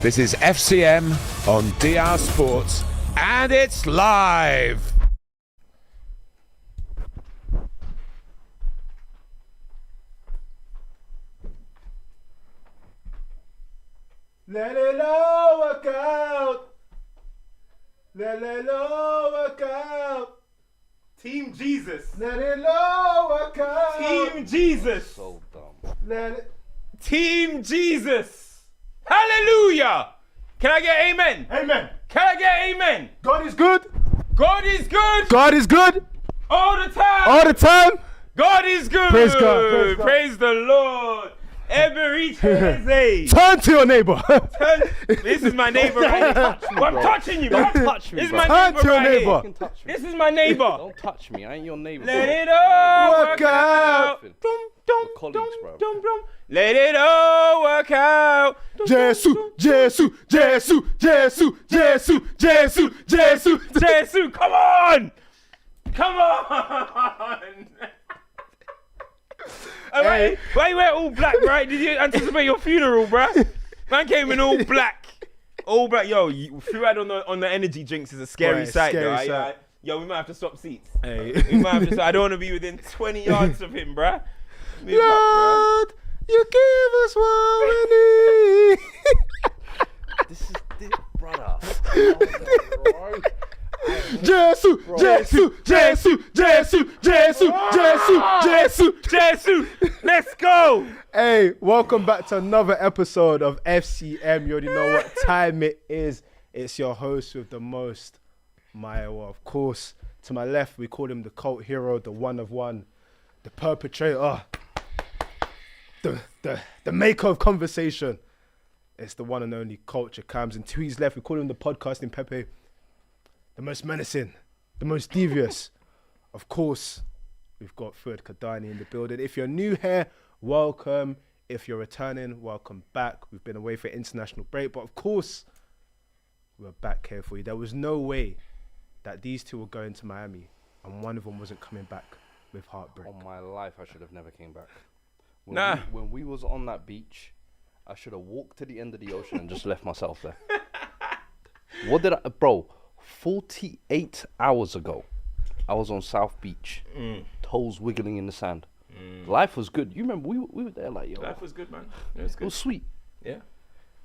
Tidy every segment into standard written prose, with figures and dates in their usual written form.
This is FCM on DR Sports, and it's live. Let it all work out. Let it all work out. Team Jesus. Let it all work out. Team Jesus. So dumb. Let it. Team Jesus. Hallelujah. Can I get amen? Amen. Can I get amen? God is good. God is good God is good. all the time. All the time. God is good. Praise God, praise God. Praise the Lord. Every Tuesday. Turn to your neighbor. This is my neighbor right here. I'm touching you, Don't bro. touch me, This is bro. my Turn neighbor to your right neighbor. here. You can touch me. This is my neighbor. Don't touch me. I ain't your neighbor. Let bro. it all Work out. Dum, dum, colleagues, dum, bro. dum, dum. Let it all work out. Dum, Jesus, dum, dum. Jesus, Jesus, Jesus, Jesus, Jesus, Jesus. Jesus, come on! Come on! Hey. Why you wear all black, right? Did you anticipate your funeral, bruh? Man came in all black. All black. Yo, fluid on the energy drinks is a scary Boy, sight, scary though. sight. Yo, we might have to swap seats. Hey. We might have to. I don't want to be within 20 yards of him, bruh. Move up, Lord, you give us what we need. This is brother. Jesus, Jesus, Jesus, Jesus, Jesus, Jesus, Jesus. Jesus, let's go. Hey, welcome back to another episode of FCM. You already know what time it is. It's your host with the most, Maiwa. Of course, to my left, we call him the cult hero, the one of one, the perpetrator, the maker of conversation. It's the one and only Culture Cams. And to his left, we call him the podcasting Pepe, the most menacing, the most devious. Of course, we've got Fuad Kadani in the building. If you're new here, welcome. If you're returning, welcome back. We've been away for international break, but of course, we're back here for you. There was no way that these two were going to Miami and one of them wasn't coming back with heartbreak. On my life, I should have never came back. When we was on that beach, I should have walked to the end of the ocean and just left myself there. What did I, bro? 48 hours ago, I was on South Beach, toes wiggling in the sand. Life was good. You remember we were there like, yo, Life was good, man. It was it good. was sweet. Yeah.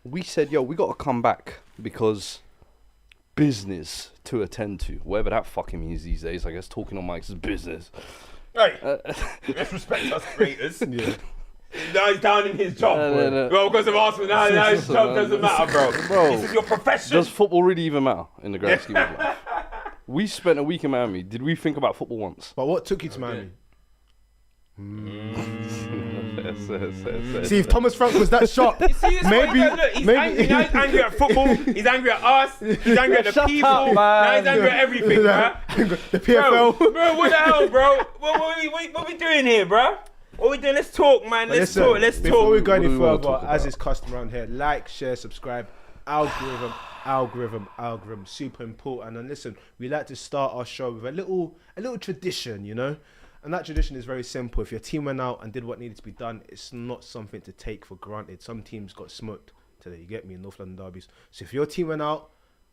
We said, yo, we got to come back because business to attend to. Whatever that fucking means these days. I guess talking on mics is business. Hey, let's respect us creators. Yeah. Now he's down in his job. No. Well, because of Arsenal, now his job doesn't matter, bro. This is your profession. Does football really even matter in the grand scheme of life? We spent a week in Miami. Did we think about football once? But what took you to Miami? See, See, if Thomas Frank was that sharp, See, this maybe, look, he's angry. Now he's angry at football. He's angry at us. He's angry at the Shut people. up, man. Now he's angry at everything, bro. the PFL. Bro, what the hell, bro? What we doing here, bro? What we doing? Let's talk, man. Let's Listen, talk. Let's before talk. we go any What do we wanna further, talk as about? is custom around here, like, share, subscribe. Algorithm, super important. And listen, we like to start our show with a little tradition, you know. And that tradition is very simple. If your team went out and did what needed to be done, it's not something to take for granted. Some teams got smoked today, you get me, in North London derbies. So if your team went out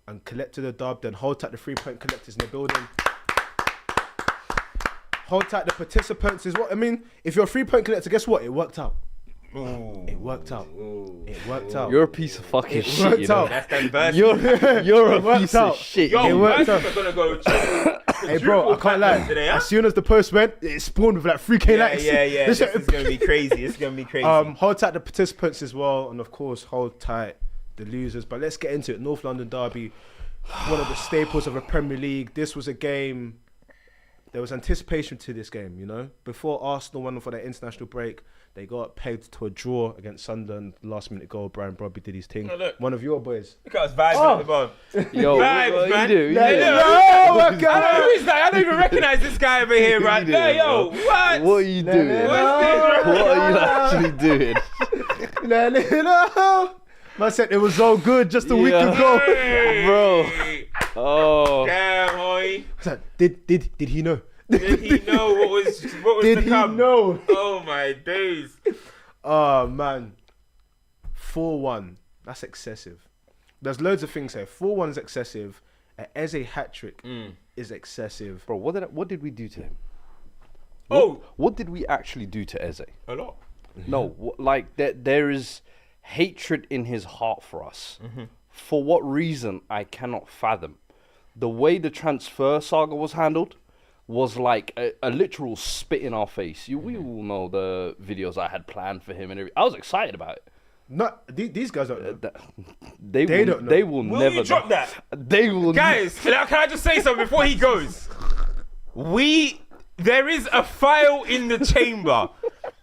and collected a dub, then hold tight the 3-point collectors in the building. Hold tight the participants is what I mean. If you're a 3-point collector, guess what? It worked out. It worked out. It worked out. you're a piece of fucking It shit. worked You know? out. That's them verses. You're It a worked piece out. of shit. Yo, It worked verses out. are gonna go. Hey bro, I can't lie. Today, huh? As soon as the post went, it spawned with like 3k likes. Yeah. This is gonna be crazy. It's gonna be crazy. Hold tight the participants as well, and of course hold tight the losers. But let's get into it. North London derby, one of the staples of the Premier League. This was a game. There was anticipation to this game, you know. Before Arsenal went on for their international break, they got pegged to a draw against Sunderland. Last minute goal, Brian Brobby did his thing. Oh, look. One of your boys. Look at us vibing at the moment. Yo, Vibes, what man. you do? Yeah, You do. I don't know who is that. I don't even recognize this guy over here, right? You Hey, do, yo, bro. what? What are you doing? What's What are you actually doing? Man said it was so good just a week Yeah. ago. Bro. Oh. Damn, hoy. Did he know? Did he know what was Did to he come? know? Oh my days. Oh man, 4-1. That's excessive. there's loads of things here. 4-1 is excessive. An Eze Hat-trick is excessive. Bro, what did we do to him? Oh, What did we actually do to Eze? a lot. No, like there is hatred in his heart for us. For what reason, I cannot fathom. The way the transfer saga was handled was like a literal spit in our face. We all know the videos I had planned for him and everything. I was excited about it. These guys don't know. They don't know. They will Will never you drop know. that? They will. Guys, can I just say something before he goes? There is a file in the chamber.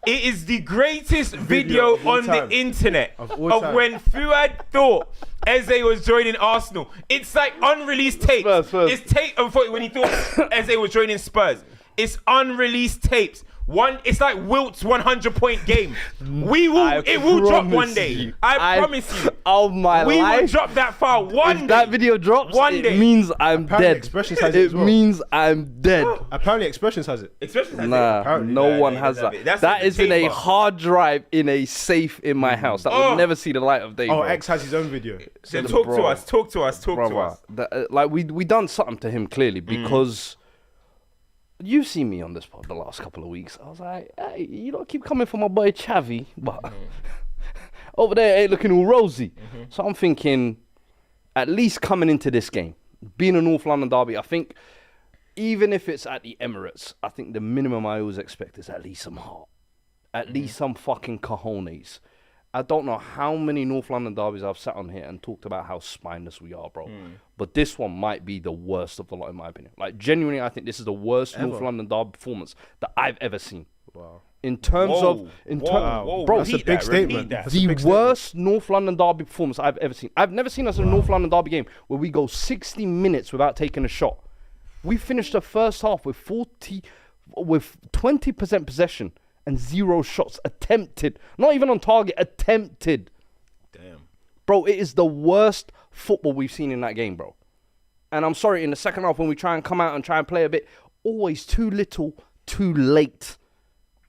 It is the greatest video of all on time. the internet Of of, all time. when Fuad thought Eze was joining Arsenal. It's like unreleased tapes. Spurs. It's tape when he thought Eze was joining Spurs. It's unreleased tapes. It's like Wilt's 100-point game. It will drop one day. I promise you. Oh my We life. will drop that file one If day. that video drops, One it day. means I'm Apparently dead. Expressions has it as well. means I'm dead. Apparently, Expressions has it. Especially that Nah, Apparently. no Nah, one they has don't have that. it. That's That in is the in a paper. hard drive in a safe in my house. That will Oh. never see the light of day. Oh, bro. X has his own video. Then Bro. talk to us. Brother, like we done something to him clearly because you've seen me on this pod the last couple of weeks. I was like, hey, you don't keep coming for my boy Chavi, but over there it ain't looking all rosy. So I'm thinking, at least coming into this game, being a North London derby, I think even if it's at the Emirates, I think the minimum I always expect is at least some heart, at least some fucking cojones. I don't know how many North London derbies I've sat on here and talked about how spineless we are, bro. But this one might be the worst of the lot, in my opinion. Like, genuinely, I think this is the worst North London derby performance that I've ever seen. Wow. In terms of... Bro, That's a big statement. That. That's a the big statement. worst North London derby performance I've ever seen. I've never seen us in a North London derby game where we go 60 minutes without taking a shot. We finished the first half with 20% possession and 0 shots attempted. Not even on target, attempted. Damn. Bro, it is the worst football we've seen in that game, bro. And I'm sorry, in the second half when we try and come out and try and play a bit, always too little, too late.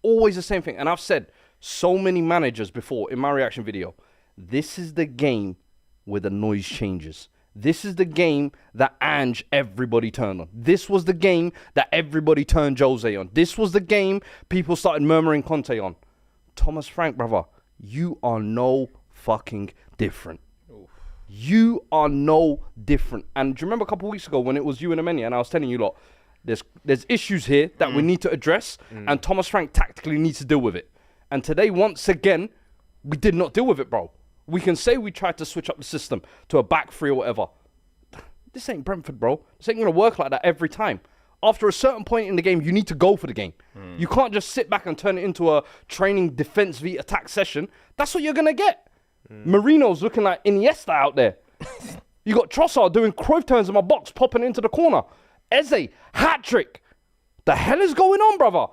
Always the same thing. And I've said so many managers before in my reaction video, this is the game where the noise changes. This is the game that everybody turned on. This was the game that everybody turned Jose on. This was the game people started murmuring Conte on. Thomas Frank, brother, you are no fucking different. You are no different. And do you remember a couple of weeks ago when it was you and Amenia and I was telling you, lot, there's issues here that we need to address and Thomas Frank tactically needs to deal with it. And today, once again, we did not deal with it, bro. We can say we tried to switch up the system to a back three or whatever. This ain't Brentford, bro. This ain't going to work like that every time. After a certain point in the game, you need to go for the game. You can't just sit back and turn it into a training defense v attack session. That's what you're going to get. Marino's looking like Iniesta out there. You got Trossard doing Cruyff turns in my box, popping into the corner. Eze, hat-trick. The hell is going on, brother?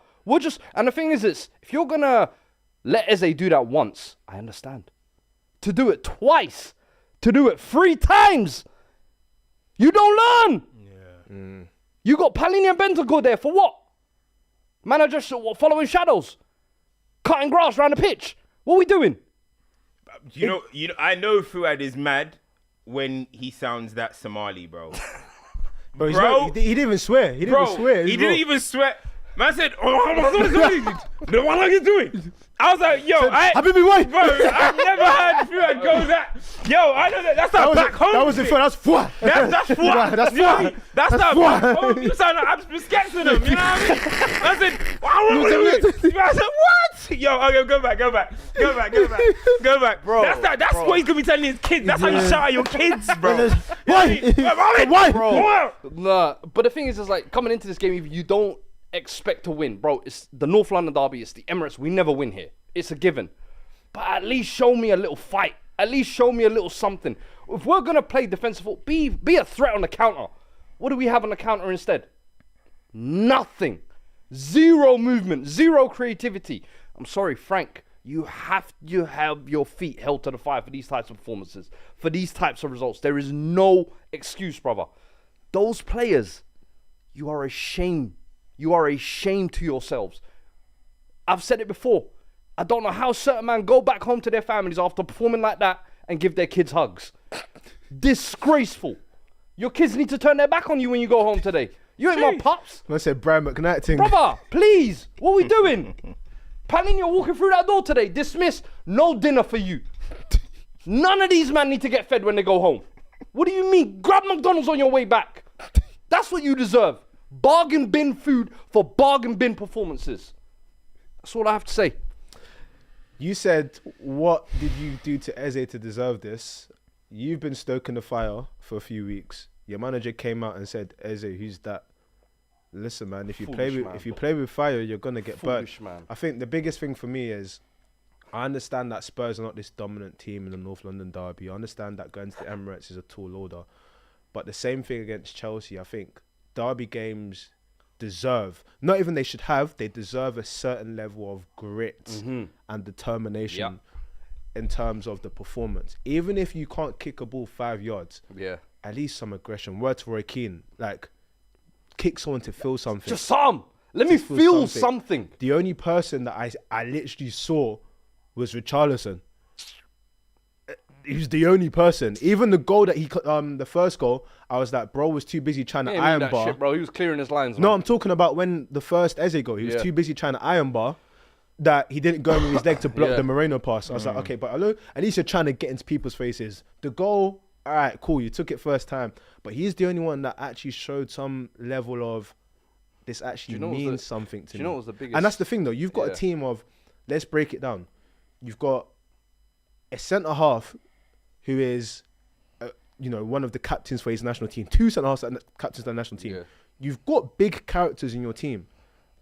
And the thing is this, if you're going to let Eze do that once, I understand. To do it twice, to do it 3 times, you don't learn. Yeah. You got Palini and Bentancur there for what? Manager following shadows, cutting grass around the pitch. What are we doing? You know, I know Fuad is mad when he sounds that Somali, bro. Bro, Bro. he didn't even swear. He didn't Bro, even swear. he didn't even swear. Man said, what are you doing? I was like, yo, Habibi, why? Bro, I've never heard Fuad go that. Yo, I know that. That's not back home. That was the shit. first. That's fwa. That's what. That's You know what I fwa. mean? That's not fwa. back home. You sound like I'm sketching him. You know what I mean? I said, I said, what? Yo, okay, go back, Bro, That's what he's gonna be telling his kids. That's how you shout at your kids, bro. Why? Bro, nah. But the thing is like coming into this game, if you don't expect to win, bro. It's the North London derby. It's the Emirates. We never win here. It's a given. But at least show me a little fight. At least show me a little something. If we're gonna play defensive football, be a threat on the counter. What do we have on the counter instead? Nothing. 0 movement. 0 creativity. I'm sorry, Frank. You have your feet held to the fire for these types of performances, for these types of results. There is no excuse, brother. Those players, you are a shame. You are a shame to yourselves. I've said it before. I don't know how certain men go back home to their families after performing like that and give their kids hugs. Disgraceful. Your kids need to turn their back on you when you go home today. You ain't my pops. I said Brian McKnight thing. Brother, please. What are we doing? Palin, you're walking through that door today. Dismissed. No dinner for you. None of these men need to get fed when they go home. What do you mean? Grab McDonald's on your way back. That's what you deserve. Bargain bin food for bargain bin performances. That's all I have to say. You said, what did you do to Eze to deserve this? You've been stoking the fire for a few weeks. Your manager came out and said, Eze, who's that? Listen, man, if you play with fire, you're gonna get burnt. Man. I think the biggest thing for me is, I understand that Spurs are not this dominant team in the North London derby. I understand that going to the Emirates is a tall order, but the same thing against Chelsea. I think derby games deserve, not even they should have, they deserve a certain level of grit and determination in terms of the performance. Even if you can't kick a ball 5 yards, at least some aggression. Word to Roy Keane, like, kick someone to feel something. Just some. Let me feel something. The only person that I literally saw was Richarlison. He was the only person. Even the goal that the first goal, I was like, bro was too busy trying to iron bar. Shit, bro. He was clearing his lines. No, man. I'm talking about when the first Eze goal, he was too busy trying to iron bar that he didn't go in with his leg to block the Moreno pass. I was like, okay, but at least you're trying to get into people's faces. The goal, all right, cool, you took it first time, but he's the only one that actually showed some level of this actually means something to me. You know what was the biggest? And that's the thing though, you've got a team of, let's break it down. You've got a centre half who is, one of the captains for his national team. 2 centre halves captains for the national team. Yeah. You've got big characters in your team.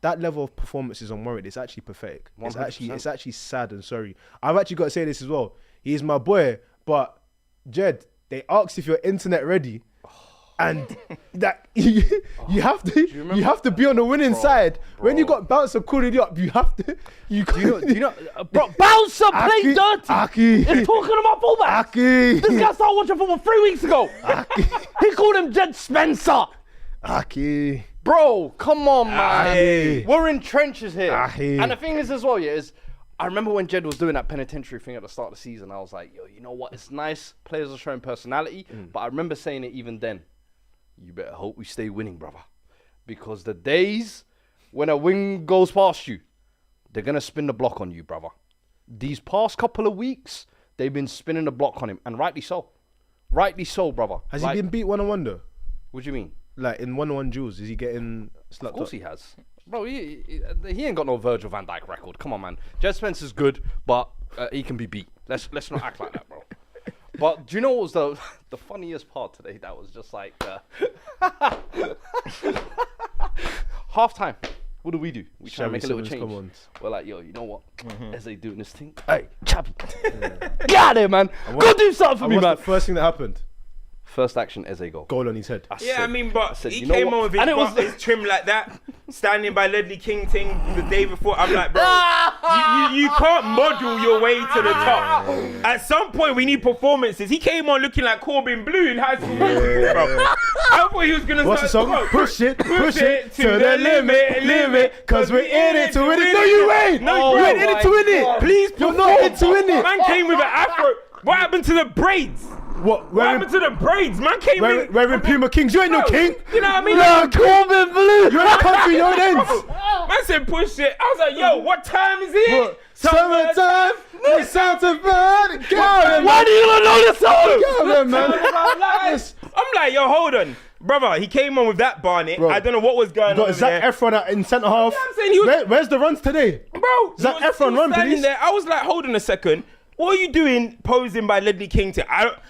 That level of performance is unwarranted. It's actually pathetic. 100%. It's actually sad and sorry. I've actually got to say this as well. He's my boy, but Jed, they asked if you're internet ready. And that you have to be on the winning side. Bro. When you got Bouncer calling you up, you have to. Do you know? Bro, Bouncer played dirty. Aki. He's talking about fullbacks. Aki. This guy started watching football 3 weeks ago. Aki. He called him Jed Spencer. Aki. Bro, come on, man. Aki. We're in trenches here. Aki. And the thing is as well, I remember when Jed was doing that penitentiary thing at the start of the season, I was like, yo, you know what? It's nice. Players are showing personality. But I remember saying it even then. You better hope we stay winning, brother. Because the days when a wing goes past you, they're going to spin the block on you, brother. These past couple of weeks, they've been spinning the block on him. And rightly so. Rightly so, brother. Has he been beat one-on-one though? What do you mean? Like in one-on-one duels, is he getting slapped? Of course he has. Bro, he ain't got no Virgil van Dijk record. Come on, man. Jed Spencer's good, but he can be beat. Let's not act like that, bro. But do you know what was the funniest part today? That was just like half time. What do? We try to make a little change. We're like, yo, you know what? Eze doing this thing. Hey, chappy, get out there, man. Go do something for me, man. What's the first thing that happened? First action, Eze goal. Goal on his head. He came on with his trim like that, standing by Ledley King thing the day before. I'm like, bro, you can't model your way to the top. At some point, we need performances. He came on looking like Corbin Blue in high school, bro. I thought he was gonna What's the start. song? Push it to the limit, cause we're in it to win it. No, you ain't. No, you're in it to win it. Please, you're not in it to win it. Man came with an afro. What happened to the braids? What happened to the braids? Man came in. Wearing Puma Kings. You ain't no king. You know what I mean? No, Corbin Blue. You're in the country, you're in ends. Man said push it. I was like, yo, what time is it? Summertime. It's time to burn. Why do you not know this song? Man. I'm like, yo, hold on. Brother, he came on with that Barnett. Bro, I don't know what was going on. Zach Efron in centre half. I'm saying where's the runs today? Bro, Zach Efron run, please. There. I was like, hold on a second. What are you doing posing by Ledley King?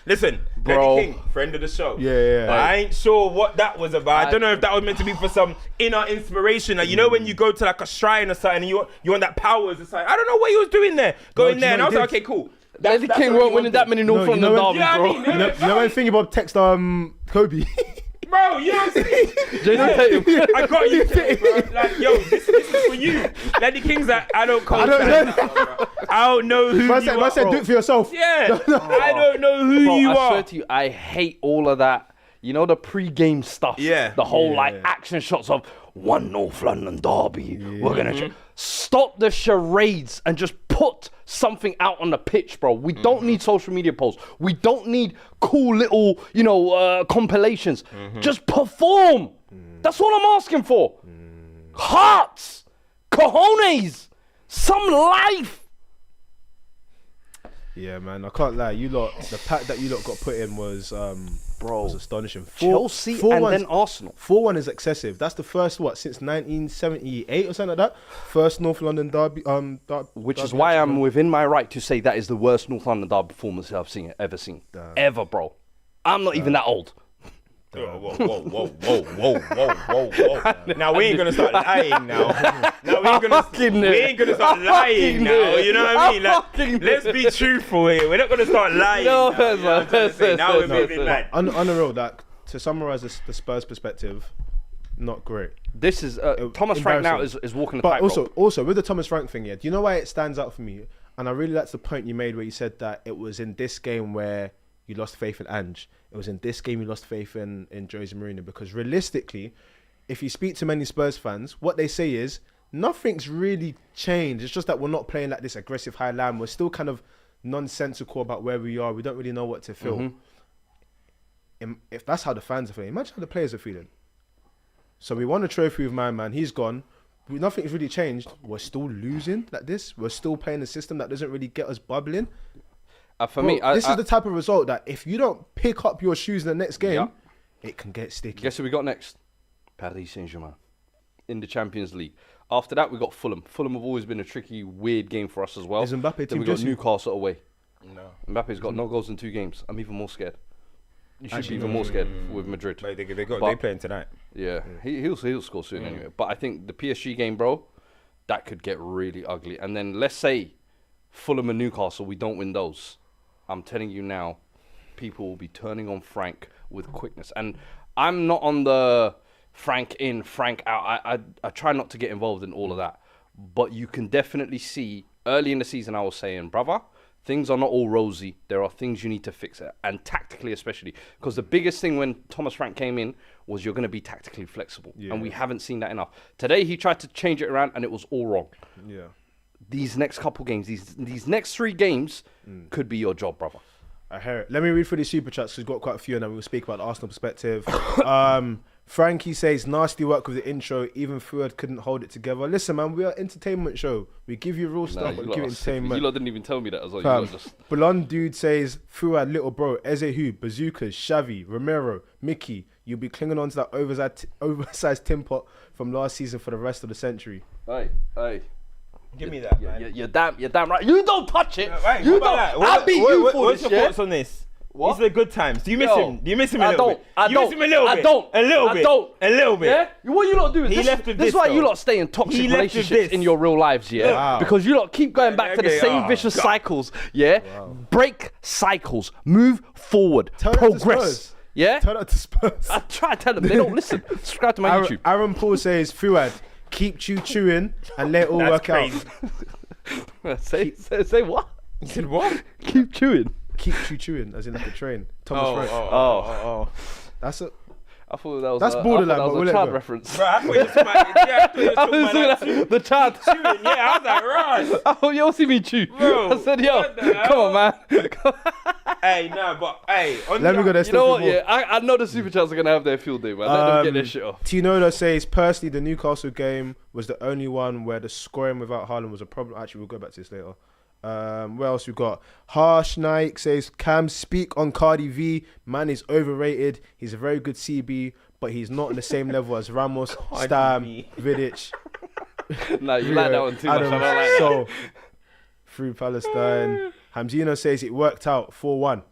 Listen, bro. Ledley King, friend of the show. Yeah. But I ain't sure what that was about. I don't know if that was meant to be for some inner inspiration. Like, you know when you go to like a shrine or something and you want that powers or something. I don't know what he was doing there. Going there and I was like, okay, cool. Ledley King weren't winning that many North London derbies, bro. You know when thinking about text Kobe? Bro, you know what I'm saying? Jason Tatum. I got you, bro. Like, yo, this is for you. Ledley King's like, I don't know who you are. I said, do it for yourself. Yeah. I don't know who you are. I swear to you, I hate all of that. You know, the pre-game stuff. Yeah. The whole action shots of one North London derby. We're going to stop the charades and just put put something out on the pitch, bro. We don't need social media posts. We don't need cool little, compilations. Just perform. That's all I'm asking for. Hearts, cojones, some life. Yeah, man, I can't lie. The pack that you lot got put in was, was astonishing. Chelsea and then Arsenal. 4-1 is excessive. That's the first, since 1978 or something like that? First North London derby. Which is why I'm within my right to say that is the worst North London derby performance I've ever seen. Ever, bro. I'm not even that old. Whoa. Now we ain't gonna start lying now. We ain't gonna start lying now. You know what I mean? Let's be truthful here. We're not gonna start lying. Now we're moving mad. On the real, to summarise the Spurs perspective, not great. This is Thomas Frank now is walking the tightrope. But also with the Thomas Frank thing, do you know why it stands out for me? And I really like the point you made where you said that it was in this game where you lost faith in Ange. It was in this game you lost faith in Jose Mourinho, because realistically, if you speak to many Spurs fans, what they say is nothing's really changed. It's just that we're not playing like this aggressive high line. We're still kind of nonsensical about where we are. We don't really know what to feel. If that's how the fans are feeling, imagine how the players are feeling. So we won a trophy with my man. He's gone. Nothing's really changed. We're still losing like this. We're still playing a system that doesn't really get us bubbling. This is the type of result that if you don't pick up your shoes in the next game, it can get sticky. Guess who we got next? Paris Saint-Germain in the Champions League. After that, we got Fulham. Fulham have always been a tricky, weird game for us as well. Is Mbappe then we got Newcastle away. No. Mbappe's got no goals in 2 games. I'm even more scared. You should be even more scared with Madrid. But they playing tonight. Yeah, he'll score soon anyway. But I think the PSG game, bro, that could get really ugly. And then let's say Fulham and Newcastle, we don't win those. I'm telling you now, people will be turning on Frank with quickness. And I'm not on the Frank in, Frank out. I try not to get involved in all of that. But you can definitely see, early in the season I was saying, brother, things are not all rosy. There are things you need to fix, and tactically especially. Because the biggest thing when Thomas Frank came in was you're going to be tactically flexible. Yeah. And we haven't seen that enough. Today he tried to change it around and it was all wrong. Yeah. These next couple games, these next 3 games could be your job, brother. I hear it. Let me read through these super chats because we've got quite a few and then we'll speak about the Arsenal perspective. Frankie says, nasty work with the intro. Even Fuad couldn't hold it together. Listen, man, we are an entertainment show. We give you real stuff, but give you entertainment. You lot didn't even tell me that as well. Blonde dude says, Fuad, little bro, Eze Hu, Bazookas, Xavi, Romero, Mickey. You'll be clinging on to that oversized tin pot from last season for the rest of the century. Hey. Give me that, man. You're damn right. You don't touch it. Right, you don't. I beat you for this. What's your thoughts on this? What? These are the good times. Do you miss him? Do you miss him a little bit? I don't. You miss him a little bit? I don't. A little bit. Yeah? What you lot do is this is why you lot stay in toxic relationships in your real lives, yeah? Wow. Because you lot keep going back to the same vicious cycles, yeah? Wow. Break cycles. Move forward. Progress. Yeah? Turn out to Spurs. I try to tell them. They don't listen. Subscribe to my YouTube. Aaron Paul says, Fuad, keep chewing and let it all work out. Say what? You said what? Keep chewing. Keep chewing, as in like a train. Thomas Frank. Oh. That's it. I thought that was that's borderline, but we'll a child reference. Bro, I thought you were talking about the child chewing. Yeah, I was like, right. I thought you all see me chew. Bro, I said, yo, come on, man. Hey, no, but hey, let me go there. You know what? Yeah, I know the super chats are gonna have their field day, man. Let them get their shit off. Tinoda says, personally, the Newcastle game was the only one where the scoring without Haaland was a problem. Actually, we'll go back to this later. What else we got? Harsh Nike says, Cam, speak on Cardi V. Man is overrated. He's a very good CB, but he's not on the same level as Ramos, Stam, Vidic. No, you like that one too Adams, much. I don't like that. So, through Palestine. Hamzino says it worked out 4-1.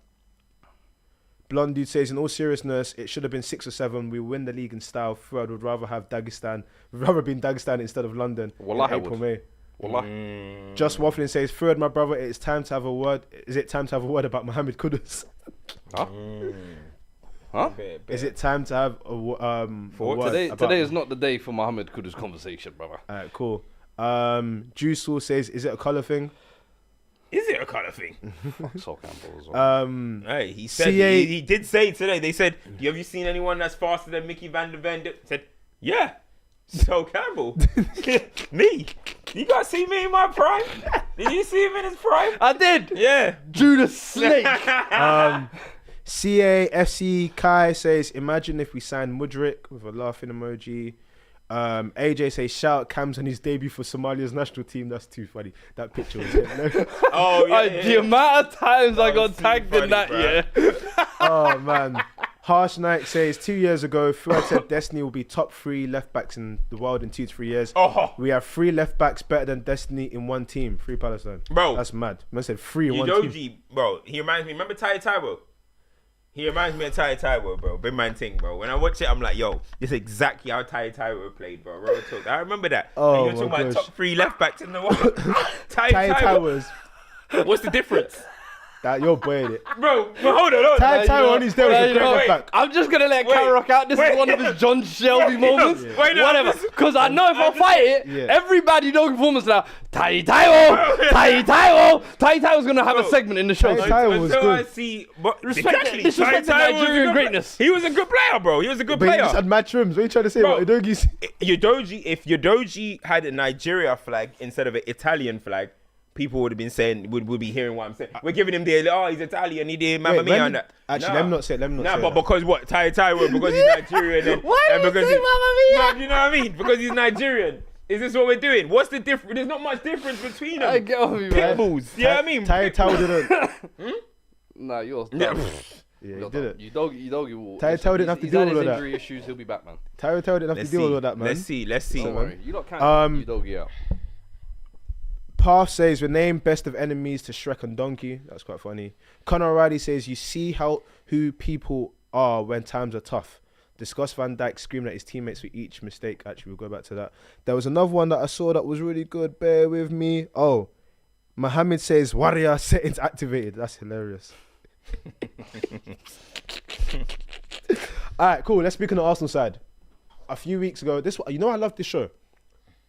Blonde dude says, in all seriousness, it should have been 6 or 7. We win the league in style. Fuad would rather have Dagestan. Would rather be in Dagestan instead of London. Wallahi in April, May. Wallahi. Just Waffling says, Fuad, my brother, it's time to have a word. Is it time to have a word about Mohamed Kudus? Huh? Is it time to have a word? Today is not the day for Mohamed Kudus conversation, brother. Alright, cool. Juiceal says, is it a colour thing? Is it a colour thing? Fuck Sol Campbell as well. Hey, he said he did say today. They said, have you seen anyone that's faster than Mickey van der Ven? Said, yeah, Sol Campbell. Me. You guys see me in my prime? Did you see him in his prime? I did. Yeah. Judas Snake. CAFC Kai says, imagine if we signed Mudryk with a laughing emoji. AJ says, shout out Cam's on his debut for Somalia's national team. That's too funny. That picture was him. Oh, yeah. The amount of times I got too tagged funny, in that, bro. yeah. Oh, man. Harsh Knight says, 2 years ago, Fuad said Destiny will be top 3 left backs in the world in 2 to 3 years. Oh. We have 3 left backs better than Destiny in one team. 3 Palestine. Bro. That's mad. Man said 3 in one team. Udoji, bro, he reminds me. Remember Tai Taiwo? He reminds me of Tai Taiwo, bro. Big man thing, bro. When I watch it, I'm like, yo, this is exactly how Tai Taiwo played, bro. Real talk. I remember that. Oh, You're talking my about gosh. top 3 left backs in the world. Tai Tai Taiwo. Towers. What's the difference? That you're boying it. Bro, hold on. Tai Taiwo on his day was a great left back. I'm just gonna let Cal rock out. This is one of his John Shelby moments. Whatever. Because I know if I fight it, everybody knows performance now. Tai Taiwo's gonna have a segment in the show. Tai Taiwo was Until I good. see, but Disrespect the Nigerian greatness. He was a good player, bro. He was a good But he player. just had mad trims. What are you trying to say Bro. about Udogi's? If Udoji had a Nigeria flag instead of an Italian flag, people would have been saying, would be hearing what I'm saying. We're giving him the, oh, he's Italian, he did Mamma Mia and that. Actually, let me not say Nah, but but because what? Tai Taiwo, because he's Nigerian. And, Why and do you because say Mamma Mia? No, you know what I mean? Because he's Nigerian. Is this what we're doing? What's the difference? There's not much difference between them. I get on you, man. Pitbulls. You know what I mean? Tai Taiwo didn't. Nah, yours. Yeah. Yeah, he did it. You doggy will. Tai Taiwo didn't have to he's deal had with his all that. injury issues. He'll be back, man. Tai Taiwo didn't have to deal with all that, man. Let's see. Don't worry. You lot can't. You doggy out. Path says, rename best of enemies to Shrek and Donkey. That's quite funny. Conor O'Reilly says, you see who people are when times are tough. Discuss Van Dijk screaming at his teammates for each mistake. Actually, we'll go back to that. There was another one that I saw that was really good. Bear with me. Oh, Mohammed says, warrior settings activated. That's hilarious. All right, cool. Let's speak on the Arsenal side. A few weeks ago, I love this show.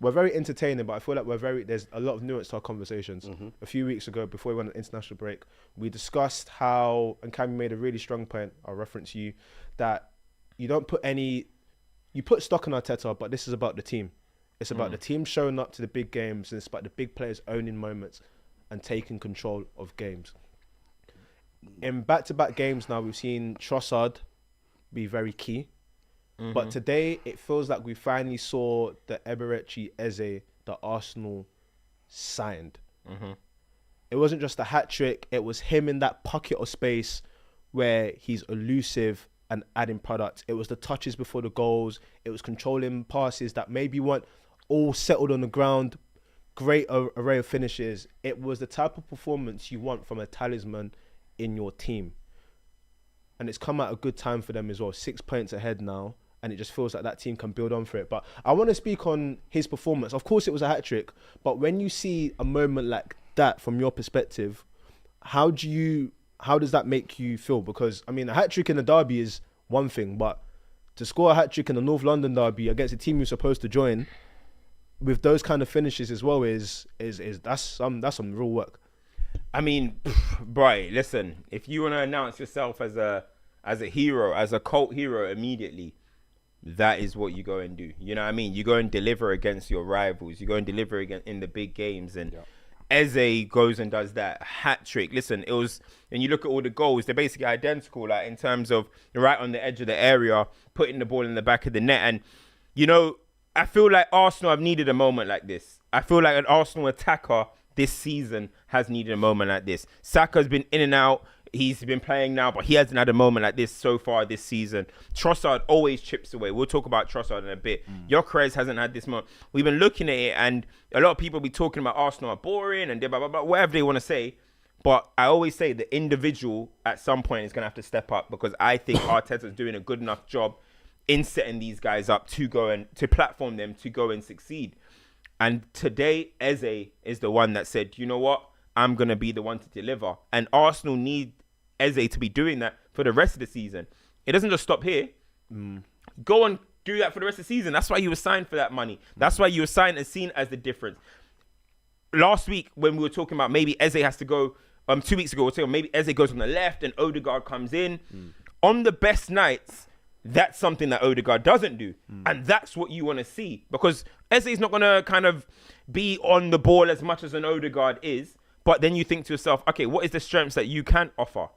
We're very entertaining, but I feel like there's a lot of nuance to our conversations. Mm-hmm. A few weeks ago, before we went on international break, we discussed how, and Cammy made a really strong point, I'll reference you, that you put stock in Arteta, but this is about the team. It's about the team showing up to the big games, and it's about the big players owning moments and taking control of games. In back-to-back games now, we've seen Trossard be very key. But today, it feels like we finally saw the Eberechi Eze that Arsenal signed. It wasn't just a hat-trick. It was him in that pocket of space where he's elusive and adding product. It was the touches before the goals. It was controlling passes that maybe weren't all settled on the ground. Great array of finishes. It was the type of performance you want from a talisman in your team. And it's come at a good time for them as well. 6 points ahead now. And it just feels like that team can build on for it. But I want to speak on his performance. Of course, it was a hat-trick. But when you see a moment like that from your perspective, how does that make you feel? Because, I mean, a hat-trick in a derby is one thing. But to score a hat-trick in the North London derby against a team you're supposed to join with those kind of finishes as well that's some real work. I mean, boy, listen, if you want to announce yourself as a hero, as a cult hero immediately, that is what you go and do. You know what I mean? You go and deliver against your rivals. You go and deliver in the big games. And Eze goes and does that hat trick. Listen, it was, and you look at all the goals, they're basically identical, like in terms of right on the edge of the area, putting the ball in the back of the net. And, you know, I feel like Arsenal have needed a moment like this. I feel like an Arsenal attacker this season has needed a moment like this. Saka's been in and out. He's been playing now, but he hasn't had a moment like this so far this season. Trossard always chips away. We'll talk about Trossard in a bit. Gyökeres hasn't had this moment. We've been looking at it, and a lot of people be talking about Arsenal are boring and blah, blah, blah, whatever they want to say. But I always say the individual at some point is going to have to step up, because I think Arteta's doing a good enough job in setting these guys up to go and to platform them to go and succeed. And today, Eze is the one that said, you know what? I'm going to be the one to deliver. And Arsenal need Eze to be doing that for the rest of the season. It doesn't just stop here. Go and do that for the rest of the season. That's why you were signed for that money. That's why you were signed and seen as the difference. Last week, when we were talking about maybe Eze has to go, 2 weeks ago, we were saying maybe Eze goes on the left and Odegaard comes in. On the best nights, that's something that Odegaard doesn't do. And that's what you want to see. Because Eze's not going to kind of be on the ball as much as an Odegaard is. But then you think to yourself, okay, what is the strengths that you can offer?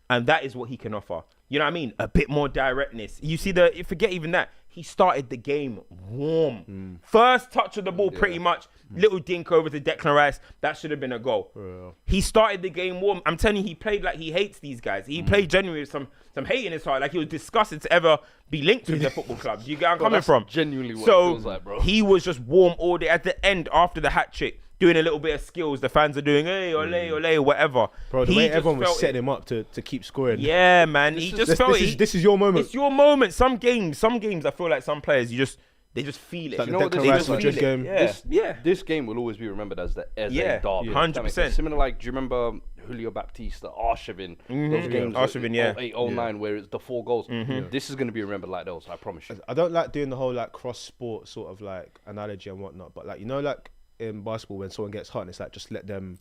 And that is what he can offer. You know what I mean? A bit more directness. You see, forget even that. He started the game warm. First touch of the ball, pretty much. Little dink over to Declan Rice. That should have been a goal. Yeah. He started the game warm. I'm telling you, he played like he hates these guys. He played genuinely with some hate in his heart. Like he was disgusted to ever be linked with the football club. Do you get where I'm coming from? Genuinely what it feels like, bro. He was just warm all day. At the end, after the hat-trick, doing a little bit of skills. The fans are doing, hey, ole, whatever. Bro, the way everyone was setting him up to keep scoring. Yeah, man. He just felt it. This is your moment. It's your moment. Some games, I feel like some players, they just feel it. Like you know what they just feel it. Game. This game will always be remembered as the Eze derby. 100%. Similar like, do you remember Julio Baptista, Arshavin, those games, Arshavin, 08, 09, where it's the 4 goals. This is going to be remembered like those, I promise you. I don't like doing the whole like cross-sport sort of like analogy and whatnot, but like, you know, like in basketball when someone gets hurt and it's like, just let them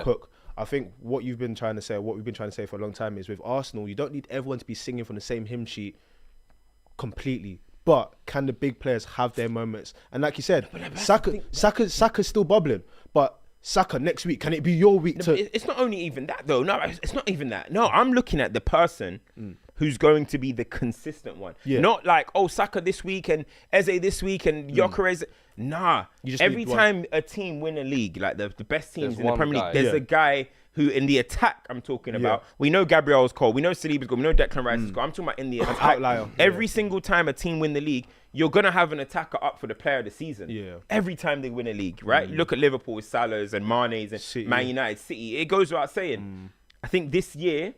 cook. I think what we've been trying to say for a long time is with Arsenal, you don't need everyone to be singing from the same hymn sheet completely. But can the big players have their moments? And like you said, Saka's still bubbling. But Saka next week, can it be your week to? It's not only even that though. No, it's not even that. No, I'm looking at the person who's going to be the consistent one. Yeah. Not like, oh, Saka this week and Eze this week and Gyökeres. Nah. Every time a team win a league, like the best teams in the Premier League, there's a guy who in the attack I'm talking about. We know Gabriel's cold. We know Saliba's good. We know Declan Rice is good. I'm talking about in the attack. Outlier. Every single time a team win the league, you're going to have an attacker up for the player of the season. Yeah. Every time they win a league, right? Look at Liverpool with Salah's and Mane's and City. Man United, City. It goes without saying. I think this year,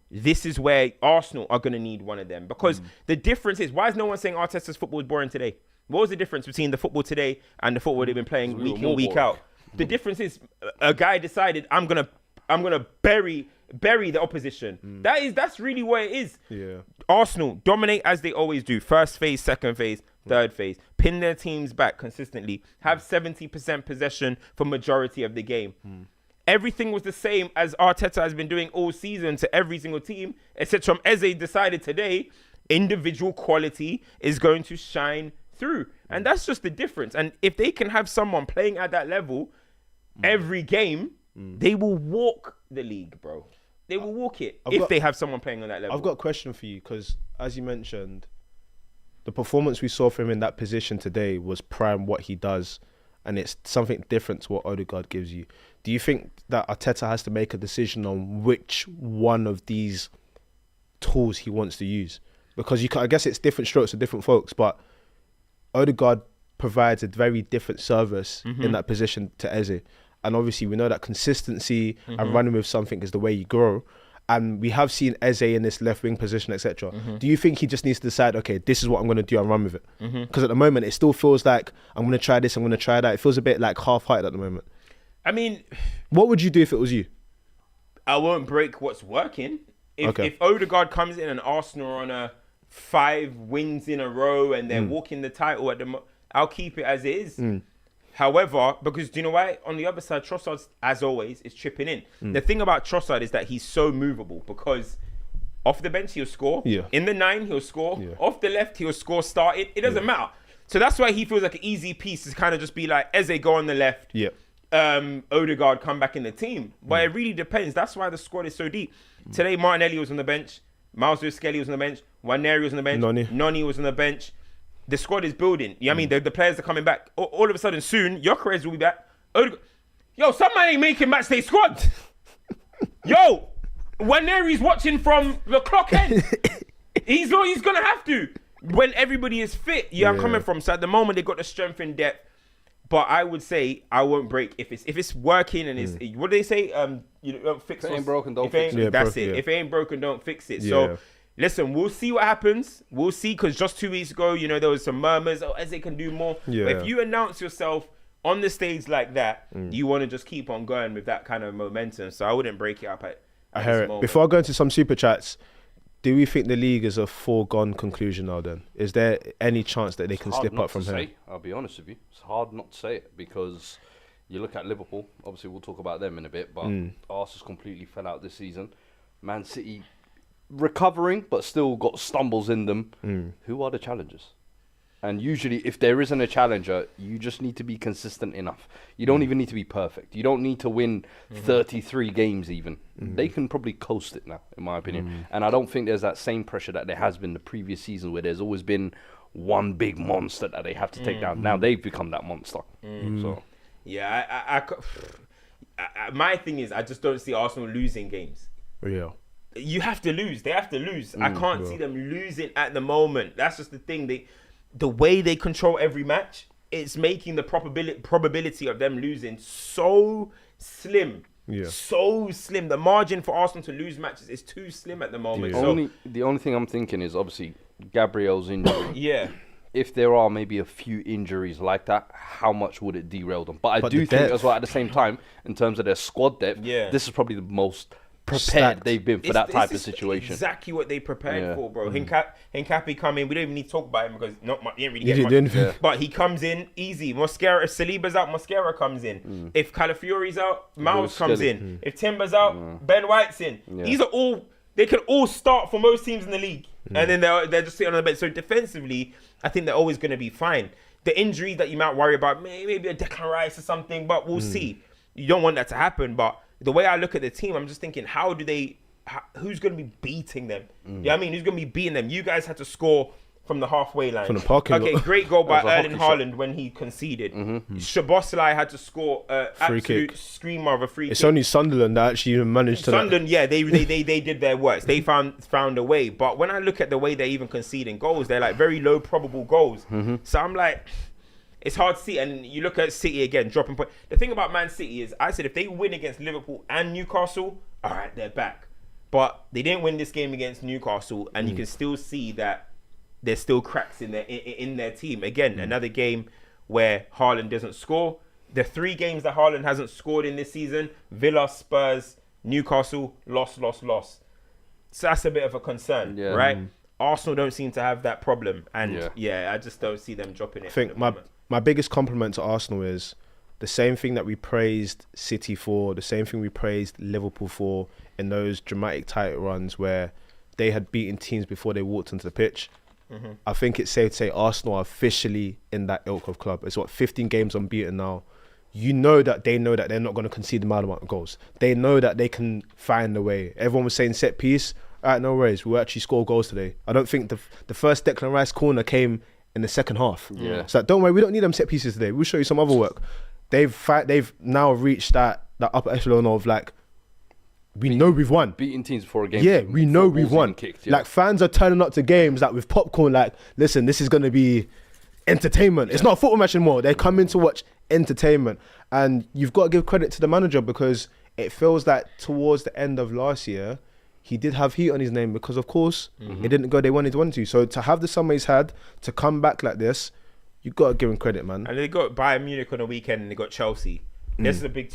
this is where Arsenal are going to need one of them. Because the difference is, why is no one saying Arteta's football is boring today? What was the difference between the football today and the football they've been playing week in, week out? The difference is a guy decided, I'm gonna bury the opposition. That's really what it is. Yeah. Arsenal dominate as they always do. First phase, second phase, third phase. Pin their teams back consistently. Have 70% possession for majority of the game. Everything was the same as Arteta has been doing all season to every single team, except from Eze decided today, individual quality is going to shine through. And that's just the difference. And if they can have someone playing at that level every game, they will walk the league, bro. They will walk it they have someone playing on that level. I've got a question for you because, as you mentioned, the performance we saw from him in that position today was prime what he does, and it's something different to what Odegaard gives you. Do you think that Arteta has to make a decision on which one of these tools he wants to use? Because I guess it's different strokes for different folks, but Odegaard provides a very different service in that position to Eze. And obviously we know that consistency and running with something is the way you grow. And we have seen Eze in this left wing position, etc. Do you think he just needs to decide, okay, this is what I'm going to do and run with it? Because at the moment it still feels like I'm going to try this, I'm going to try that. It feels a bit like half-hearted at the moment. I mean, what would you do if it was you? I won't break what's working. If Odegaard comes in and Arsenal are on a 5 wins in a row and they're walking the title at I'll keep it as it is. However, because do you know why? On the other side, Trossard, as always, is chipping in. The thing about Trossard is that he's so movable because off the bench, he'll score. In the 9, he'll score. Off the left, he'll score started. It doesn't matter. So that's why he feels like an easy piece to kind of just be like, Eze, go on the left. Odegaard, come back in the team. But it really depends. That's why the squad is so deep. Today, Martinelli was on the bench. Miles Lewis-Skelly was on the bench. Waneri was on the bench. Noni was on the bench. The squad is building. You know what I mean? The players are coming back. All of a sudden, soon, Gyökeres will be back. Yo, somebody ain't making match day squad. Yo, Waneri's watching from the clock end. He's going to have to. When everybody is fit, I'm coming from. So at the moment, they've got the strength in depth. But I would say I won't break if it's working and it's what do they say? You don't fix it. If it ain't broken, don't fix it. That's it. If it ain't broken, don't fix it. So listen, we'll see what happens. We'll see, because just 2 weeks ago, there was some murmurs. Oh, Eze can do more. But if you announce yourself on the stage like that, you want to just keep on going with that kind of momentum. So I wouldn't break it up at I hear it. Before I go into some super chats, do we think the league is a foregone conclusion now then? Is there any chance that they can slip up from here? I'll be honest with you. It's hard not to say it because you look at Liverpool. Obviously, we'll talk about them in a bit, but Arsenal completely fell out this season. Man City recovering, but still got stumbles in them. Who are the challengers? And usually, if there isn't a challenger, you just need to be consistent enough. You don't even need to be perfect. You don't need to win 33 games even. They can probably coast it now, in my opinion. And I don't think there's that same pressure that there has been the previous season where there's always been one big monster that they have to take down. Now they've become that monster. So Yeah, my thing is, I just don't see Arsenal losing games. Yeah. You have to lose. They have to lose. I can't see them losing at the moment. That's just the thing. The way they control every match, it's making the probability of them losing so slim. Yeah. So slim. The margin for Arsenal to lose matches is too slim at the moment. Yeah. So, the only thing I'm thinking is obviously Gabriel's injury. Yeah. If there are maybe a few injuries like that, how much would it derail them? But I do think as well at the same time, in terms of their squad depth, this is probably the most prepared they've been for that type of situation. Exactly what they prepared for, bro. Hincapi come in. We don't even need to talk about him because he didn't really get much. Yeah. But he comes in easy. Mosquera, if Saliba's out, Mosquera comes in. If Calafiori's out, Miles comes in. If Timber's out, Ben White's in. These are all. They can all start for most teams in the league, and then they're just sitting on the bench. So defensively, I think they're always going to be fine. The injuries that you might worry about, maybe a Declan Rice or something, but we'll see. You don't want that to happen, but the way I look at the team, I'm just thinking, who's going to be beating them? You know what I mean? Who's going to be beating them? You guys had to score from the halfway line. From the parking lot. Okay, great goal by Erling Haaland when he conceded. Szoboszlai had to score an absolute screamer of a free kick. It's only Sunderland that actually managed to... Sunderland, yeah, they did their worst. They found a way. But when I look at the way they're even conceding goals, they're like very low probable goals. So I'm like... It's hard to see, and you look at City again, dropping point. The thing about Man City is, I said if they win against Liverpool and Newcastle, all right, they're back. But they didn't win this game against Newcastle, and you can still see that there's still cracks in their team. Again, another game where Haaland doesn't score. The 3 games that Haaland hasn't scored in this season: Villa, Spurs, Newcastle, loss. So that's a bit of a concern, right? Arsenal don't seem to have that problem, and I just don't see them dropping it. I think my biggest compliment to Arsenal is the same thing that we praised City for, the same thing we praised Liverpool for in those dramatic title runs where they had beaten teams before they walked onto the pitch. I think it's safe to say Arsenal are officially in that ilk of club. It's 15 games unbeaten now. You know that they know that they're not going to concede the amount of goals. They know that they can find a way. Everyone was saying set piece. All right, no worries. We'll actually score goals today. I don't think the first Declan Rice corner came in the second half. So don't worry, we don't need them set pieces today. We'll show you some other work. They've now reached that upper echelon of like, we know we've won. Beating teams before a game. Yeah, we know we've won. Kicked, Like fans are turning up to games like with popcorn. Like, listen, this is going to be entertainment. It's not a football match anymore. They're coming to watch entertainment, and you've got to give credit to the manager because it feels like towards the end of last year, he did have heat on his name because, of course, it didn't go they wanted to. So to have the summer he's had, to come back like this, you got to give him credit, man. And they got Bayern Munich on the weekend and they got Chelsea. This is a big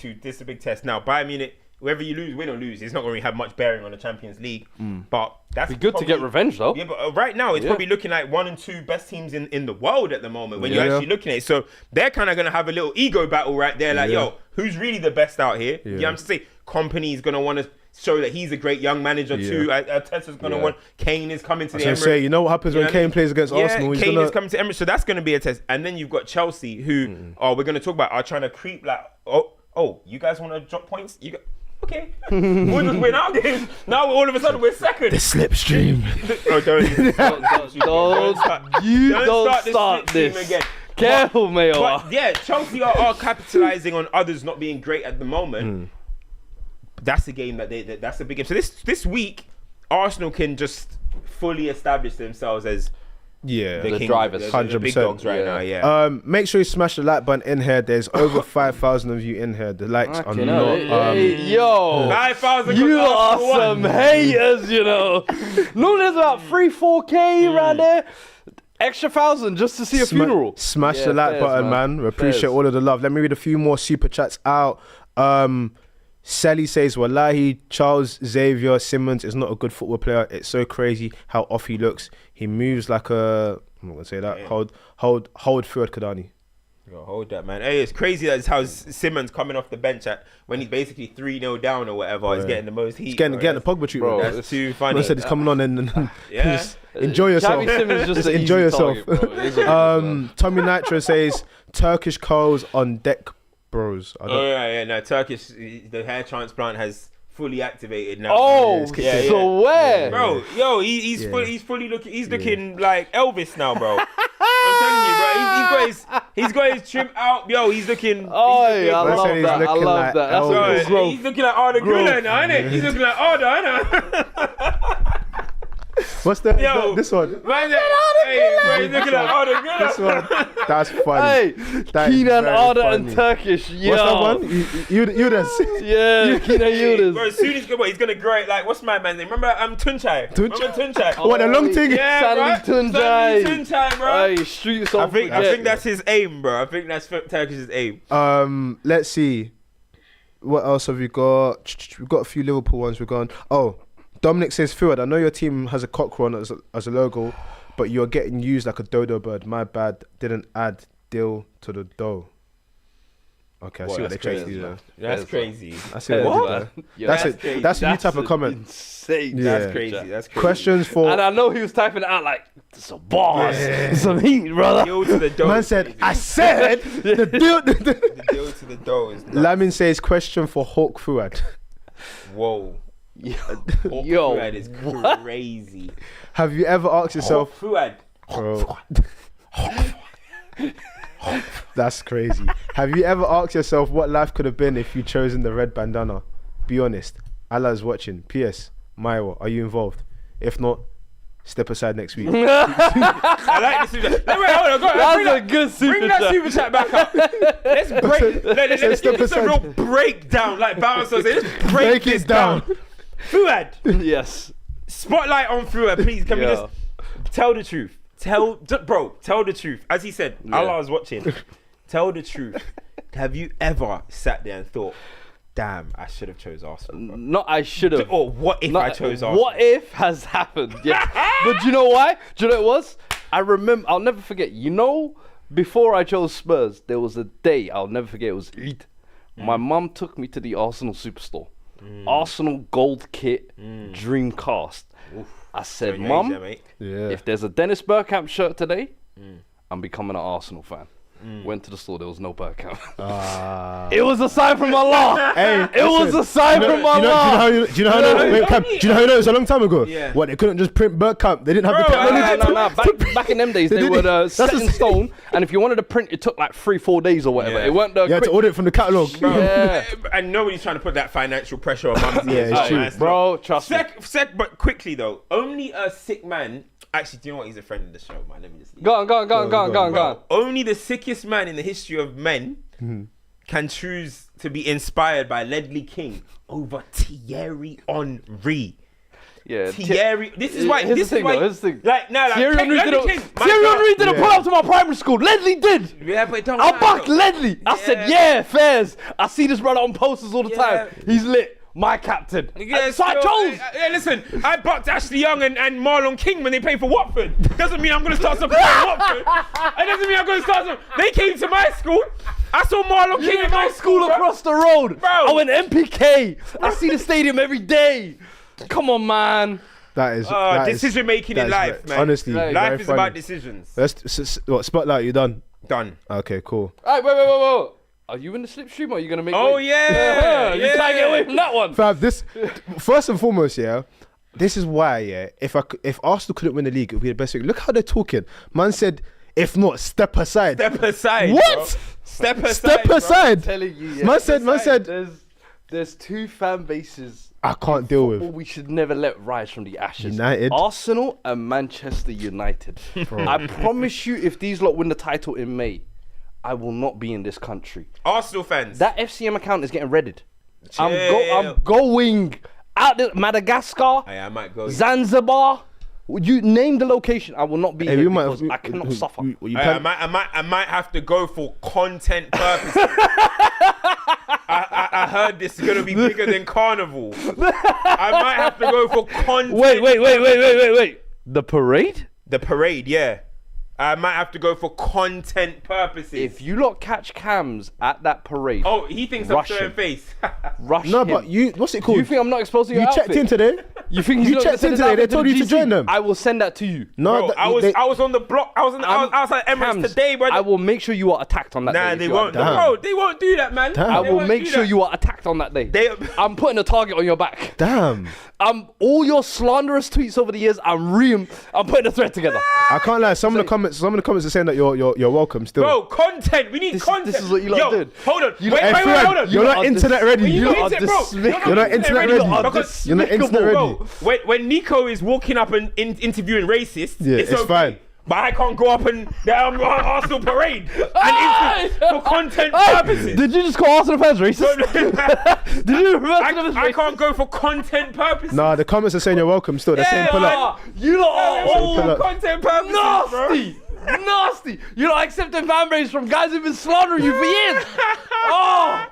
test. Now, Bayern Munich, whether you lose, win or lose, it's not going to have much bearing on the Champions League. But that's be good to get revenge, though. Yeah, but right now, it's probably looking like 1 and 2 best teams in the world at the moment when you're actually looking at it. So they're kind of going to have a little ego battle right there. Like, yo, who's really the best out here? You know what I'm saying? Company's going to want to show that he's a great young manager too. Arteta's going to want... Kane is coming to the Emirates. Say, you know what happens when Kane plays against Arsenal? Kane is coming to Emirates, so that's going to be a test. And then you've got Chelsea, who, we're going to talk about, are trying to creep like, you guys want to drop points? Okay, we'll just win our games. Now all of a sudden we're second. The slipstream. Don't start this again. Careful, Mayo. But yeah, Chelsea are capitalising on others not being great at the moment. That's a game that's a big game. So this week, Arsenal can just fully establish themselves as the drivers, 100%. Big dogs right now. Make sure you smash the like button in here. There's over 5,000 of you in here. The likes are not. Yo, 5,000. You are some haters, you know. No, there's about 3-4K around there. Extra 1,000 just to see a funeral. Smash the like button, man. We appreciate all of the love. Let me read a few more super chats out. Sally says, Wallahi, Charles Xavier Simmons is not a good football player. It's so crazy how off he looks. He moves like a, I'm not going to say that, hold Fuad Kadani. Yo, hold that, man. Hey, it's crazy that's how Simmons coming off the bench when he's basically 3-0 down or whatever. He's getting the most heat. He's getting the Pogba treatment. Bro, that's too funny. I said he's coming on and Yeah. just enjoy yourself. Xavi Simmons just an enjoy easy yourself. target, bro. It is what it is, man. Tommy Nitro says Turkish coals on deck, bros. I don't, Oh yeah, no, Turkish. The hair transplant has fully activated now. Oh, yeah, so where? Bro, yo, he's fully looking like Elvis now, bro. I'm telling you, bro. He's got his trim out. Yo, he's looking. Oh, he's yeah, I looking, love he's that. I looking love like that. That's Elvis. a good growth. he's looking like Arda Güler now, innit? He's looking like Arda, innit? what's that? Yo, This one. Man, he's looking like Arda Güler. This one. That's funny. Hey, That is Keenan very Arda funny. and Turkish. Yo. What's that one? Yudas. Yeah, Keenan Bro, Yildiz. as soon as he's gonna grow it, like, what's my man's name? Remember Tunçay? Remember Tunçay? What, the long thing? Yeah, Stanley bro. Tunçay. Stanley Tunçay, bro. Hey, streets I on think that's his aim, bro. I think that's Turkish's aim. Let's see. What else have we got? We've got a few Liverpool ones. We're going. Oh, Dominic says, Fuad, I know your team has a cockerel as a logo, but you're getting used like a dodo bird. My bad. Didn't add dill to the dough. Okay, I see what they tried to do there. That's crazy. I see what they did there. Yeah, That's that's it. crazy. That's a new type of comment. Insane. Yeah. That's crazy. That's crazy. Questions for... And I know he was typing it out like, it's a boss. Some heat, brother. Deal to the dough. Man said, I said the deal. The deal to the dough is nuts. Lamin says, question for Hawk Fuad. Whoa. Yo, Fuad is crazy. Have you ever asked yourself... Fuad. Bro. That's crazy. Have you ever asked yourself what life could have been if you'd chosen the red bandana? Be honest. Allah's watching. P.S. Maiwa, are you involved? If not, step aside next week. I like this super chat. Wait, hold on. Go on. That's Bring a good super Bring that chat. super chat back up. Let's break. Let's step give this a aside. real breakdown. Like Bouncer said, let's break this it down. down. Fuad. Yes. Spotlight on Fuad, please. Can we Yeah. just tell the truth? Tell the truth. As he said, Allah is watching. Tell the truth. Have you ever sat there and thought, damn, I should have chose Arsenal? Bro? Not I should have. Or what if I chose Arsenal? What if has happened? Yeah. But do you know why? Do you know what it was? I remember, I'll never forget. You know, before I chose Spurs, there was a day, I'll never forget, it was Eid. My mum took me to the Arsenal Superstore. Arsenal gold kit, Dreamcast. I said, Mum, Yeah. if there's a Dennis Bergkamp shirt today, I'm becoming an Arsenal fan. Went to the store, there was no Bergkamp. It was a sign from Allah. Hey, It was a sign from Allah. Do you know how it was a long time ago? Yeah. What, they couldn't just print Bergkamp? They didn't have the technology. No. Back in them days, they were set in stone, and if you wanted to print, it took like 3-4 days or whatever. Yeah. It weren't the You had to quick. order it from the catalogue. Yeah. And nobody's trying to put that financial pressure on mums. Yeah, it's true. Bro, trust me. But quickly though, only a sick man. Actually, do you know what? He's a friend of the show, man. Let me just. Go on. Bro, only the sickest man in the history of men can choose to be inspired by Ledley King over Thierry Henry. Yeah. Thierry, this is why. Here's This the is thing, why. though, here's the thing. Like now, like Thierry Henry Ledley King. my Thierry God. Henry didn't pull up to my primary school. Ledley did. Yeah, but it don't I matter. backed Ledley. I said, yeah, fairs. I see this brother on posters all the Yeah. time. He's lit. My captain. Yeah, So I chose. listen, I bucked Ashley Young and Marlon King when they played for Watford. Doesn't mean I'm going to start something at Watford. It doesn't mean I'm going to start something. They came to my school. I saw Marlon King Yeah, in my school across the road. Bro. I went MPK. I see the stadium every day. Come on, man. That is decision making in life, right. man. Honestly, Life Life very is funny. about decisions. What, Spotlight, you done? Done. Okay, cool. All right, wait. Are you in the slipstream or are you going to make Oh weight? yeah, You can't get away from that one. Fab, this first and foremost, yeah. This is why, yeah. If Arsenal couldn't win the league, it would be the best thing. Look how they're talking. Man said, if not, step aside. Step aside. What? Bro. Step aside. Step bro. aside. I'm telling you, yeah. Man said, There's two fan bases I can't deal football with. we should never let rise from the ashes. United. Arsenal and Manchester United. I promise you, if these lot win the title in May, I will not be in this country. Arsenal fans. That FCM account is getting redded. Chill. I'm going out to Madagascar, I might go. Zanzibar. You name the location. I will not be Hey, here we might- because I cannot suffer. I might have to go for content purposes. I heard this is gonna be bigger than Carnival. I might have to go for content. Wait. The parade? The parade, yeah. I might have to go for content purposes. If you lot catch Cams at that parade, Oh, he thinks rush I'm showing him. face. rush No, him. but what's it called? You think I'm not exposing your You outfit? checked in today? You think he's You not checked gonna in send his today? They outfit told the you to GC? join them. I will send that to you. Bro, that- I was on the block. I was outside Emirates Cams, today, bro. I will make sure you are attacked on that day. Nah, if they you won't. are- Damn. Bro, they won't do that, man. Damn. I They will won't make do sure that. you are attacked on that day. I'm putting a target on your back. Damn. All your slanderous tweets over the years, I'm putting a thread together. I can't lie. Some of the comments are saying that you're welcome still. Bro, content. We need content. This is what you lot Yo, did. hold on. You Wait, lot- Hey, wait, Fred, hold on. you're not internet ready. You lot know are internet, bro. despicable. You're not internet ready. Because You're not internet ready. Bro, when Nico is walking up and interviewing racists, Yeah, it's okay. fine. But I can't go up and on Arsenal parade and for content purposes. Did you just call Arsenal fans racist? Did you reverse them as I racist? can't go for content purposes. Nah, the comments are saying you're welcome still. They're saying pull up. You lot are all pull up. Content purposes, nasty. Nasty. You're not accepting fan base from guys who've been slandering you for years. Oh.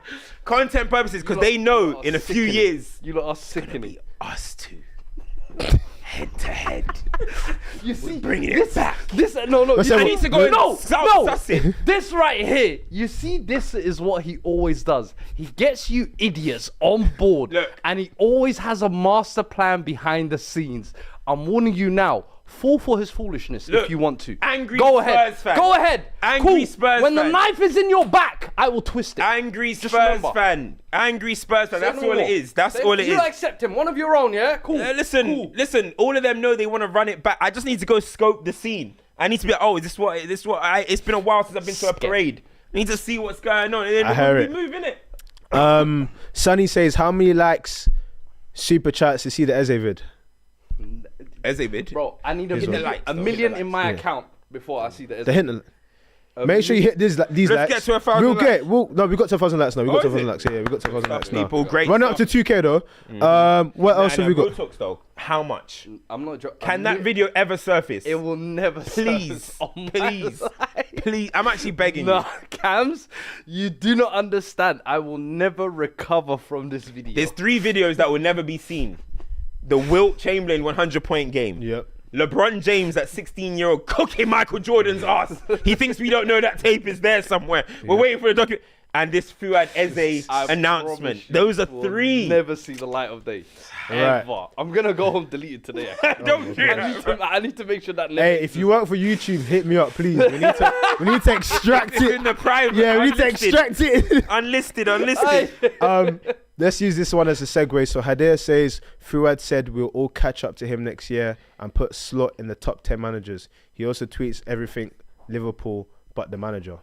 Content purposes, because they know in a few years You lot are sickening. us two head to head. You see, Bringing it this, back. This, no. Let's You have I a- need to go and no. suss it. This right here, you see, this is what he always does. He gets you idiots on board, Look. and he always has a master plan behind the scenes. I'm warning you now. Fall for his foolishness Look, if you want to. angry Go Spurs ahead. fan. Go ahead. Angry Cool. Spurs When the fan. knife is in your back, I will twist it. Angry Just Spurs remember. fan. Angry Spurs fan. Say That's no all more. it is. That's Say- all it you is. accept him. One of your own, yeah? Cool. Listen. All of them know they want to run it back. I just need to go scope the scene. I need to be like, oh, is this what? It's been a while since I've been to a parade. I need to see what's going on. And then I hear it. we move in it. Sonny says, how many likes, super chats to see the Eze vid? Eze vid. Bro, I need Hit the a likes, though, million hit the in my account before I see the The hint. Make sure you hit these Let's likes. get to 1,000 We'll likes. no, we got to 1,000 likes now. We got Oh, to is 1,000 it? likes. Yeah, we got to 1,000 likes now. People, great Run up to stuff. 2K though. What else have we Real got? talks though. How much? I'm not joking. Can that video ever surface? It will never Please, surface on my please, side. please. I'm actually begging Nah, you. Cams, you do not understand. I will never recover from this video. There's 3 videos that will never be seen. The Wilt Chamberlain 100-point game. Yep. LeBron James, that 16-year-old, cooking Michael Jordan's ass. He thinks we don't know that tape is there somewhere. We're waiting for the document. And this Fuad Eze I announcement. promise you, Those are will 3. Never see the light of day. Right. Ever. I'm gonna go home delete it today. Don't do that. I need to make sure that. Hey, if you work for YouTube, hit me up, please. We need to extract It's in it. the private. Yeah, we need to unlisted. extract it. Unlisted. Let's use this one as a segue. So Hadir says Fuad said we'll all catch up to him next year and put Slott in the top 10 managers. He also tweets everything Liverpool but the manager.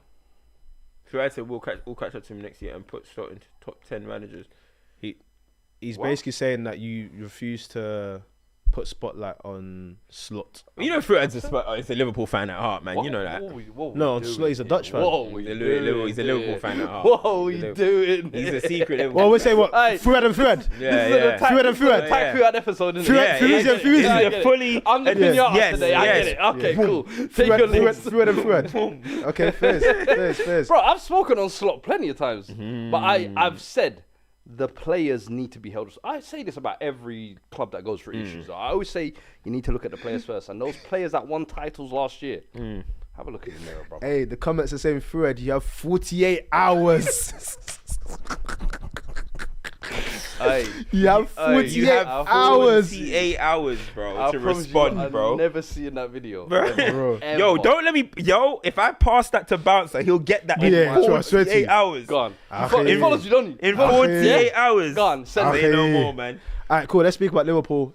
Fuad said we'll catch up to him next year and put Slott into top 10 managers. He's What? basically saying that you refuse to put spotlight on Slott. You know Fuad's a Liverpool fan at heart, man. You know that. No, on Slott he's a Dutch fan. He's a Liverpool fan at heart. What are we doing? He's a secret Liverpool Well, we'll say fan. what? Hey. Fuad and Fuad. Yeah, This is an yeah. attack. Fuad and Fuad. Attack Yeah. Fuad episode, isn't Fuad- it? Fuad- yeah, Fuad- Fuad- yeah. Fuad- This is a fully. I'm the Yes, pinata yes, today. I yes. get it. Okay, cool. Take Fuad, your Fuad, links. Fuad and Fuad. Okay, fairs. Bro, I've spoken on Slot plenty of times, Mm-hmm. but I've said the players need to be held. I say this about every club that goes through issues. I always say you need to look at the players first, and those players that won titles last year, have a look in the mirror, bro. Hey, the comments are saying Fuad, you have 48 hours. Hey, You have Hey, 48 You have hours. 48 hours, bro, I to promise respond, you, bro. I've never seen that video. Bro. Ever. Yo, don't let me. Yo, if I pass that to Bouncer, he'll get that in Yeah, true, I swear to 48 you. hours. Go on. Okay. He follows you, don't he? In 48 hours. Go on, send Say me. no Okay. more, man. All right, cool. Let's speak about Liverpool.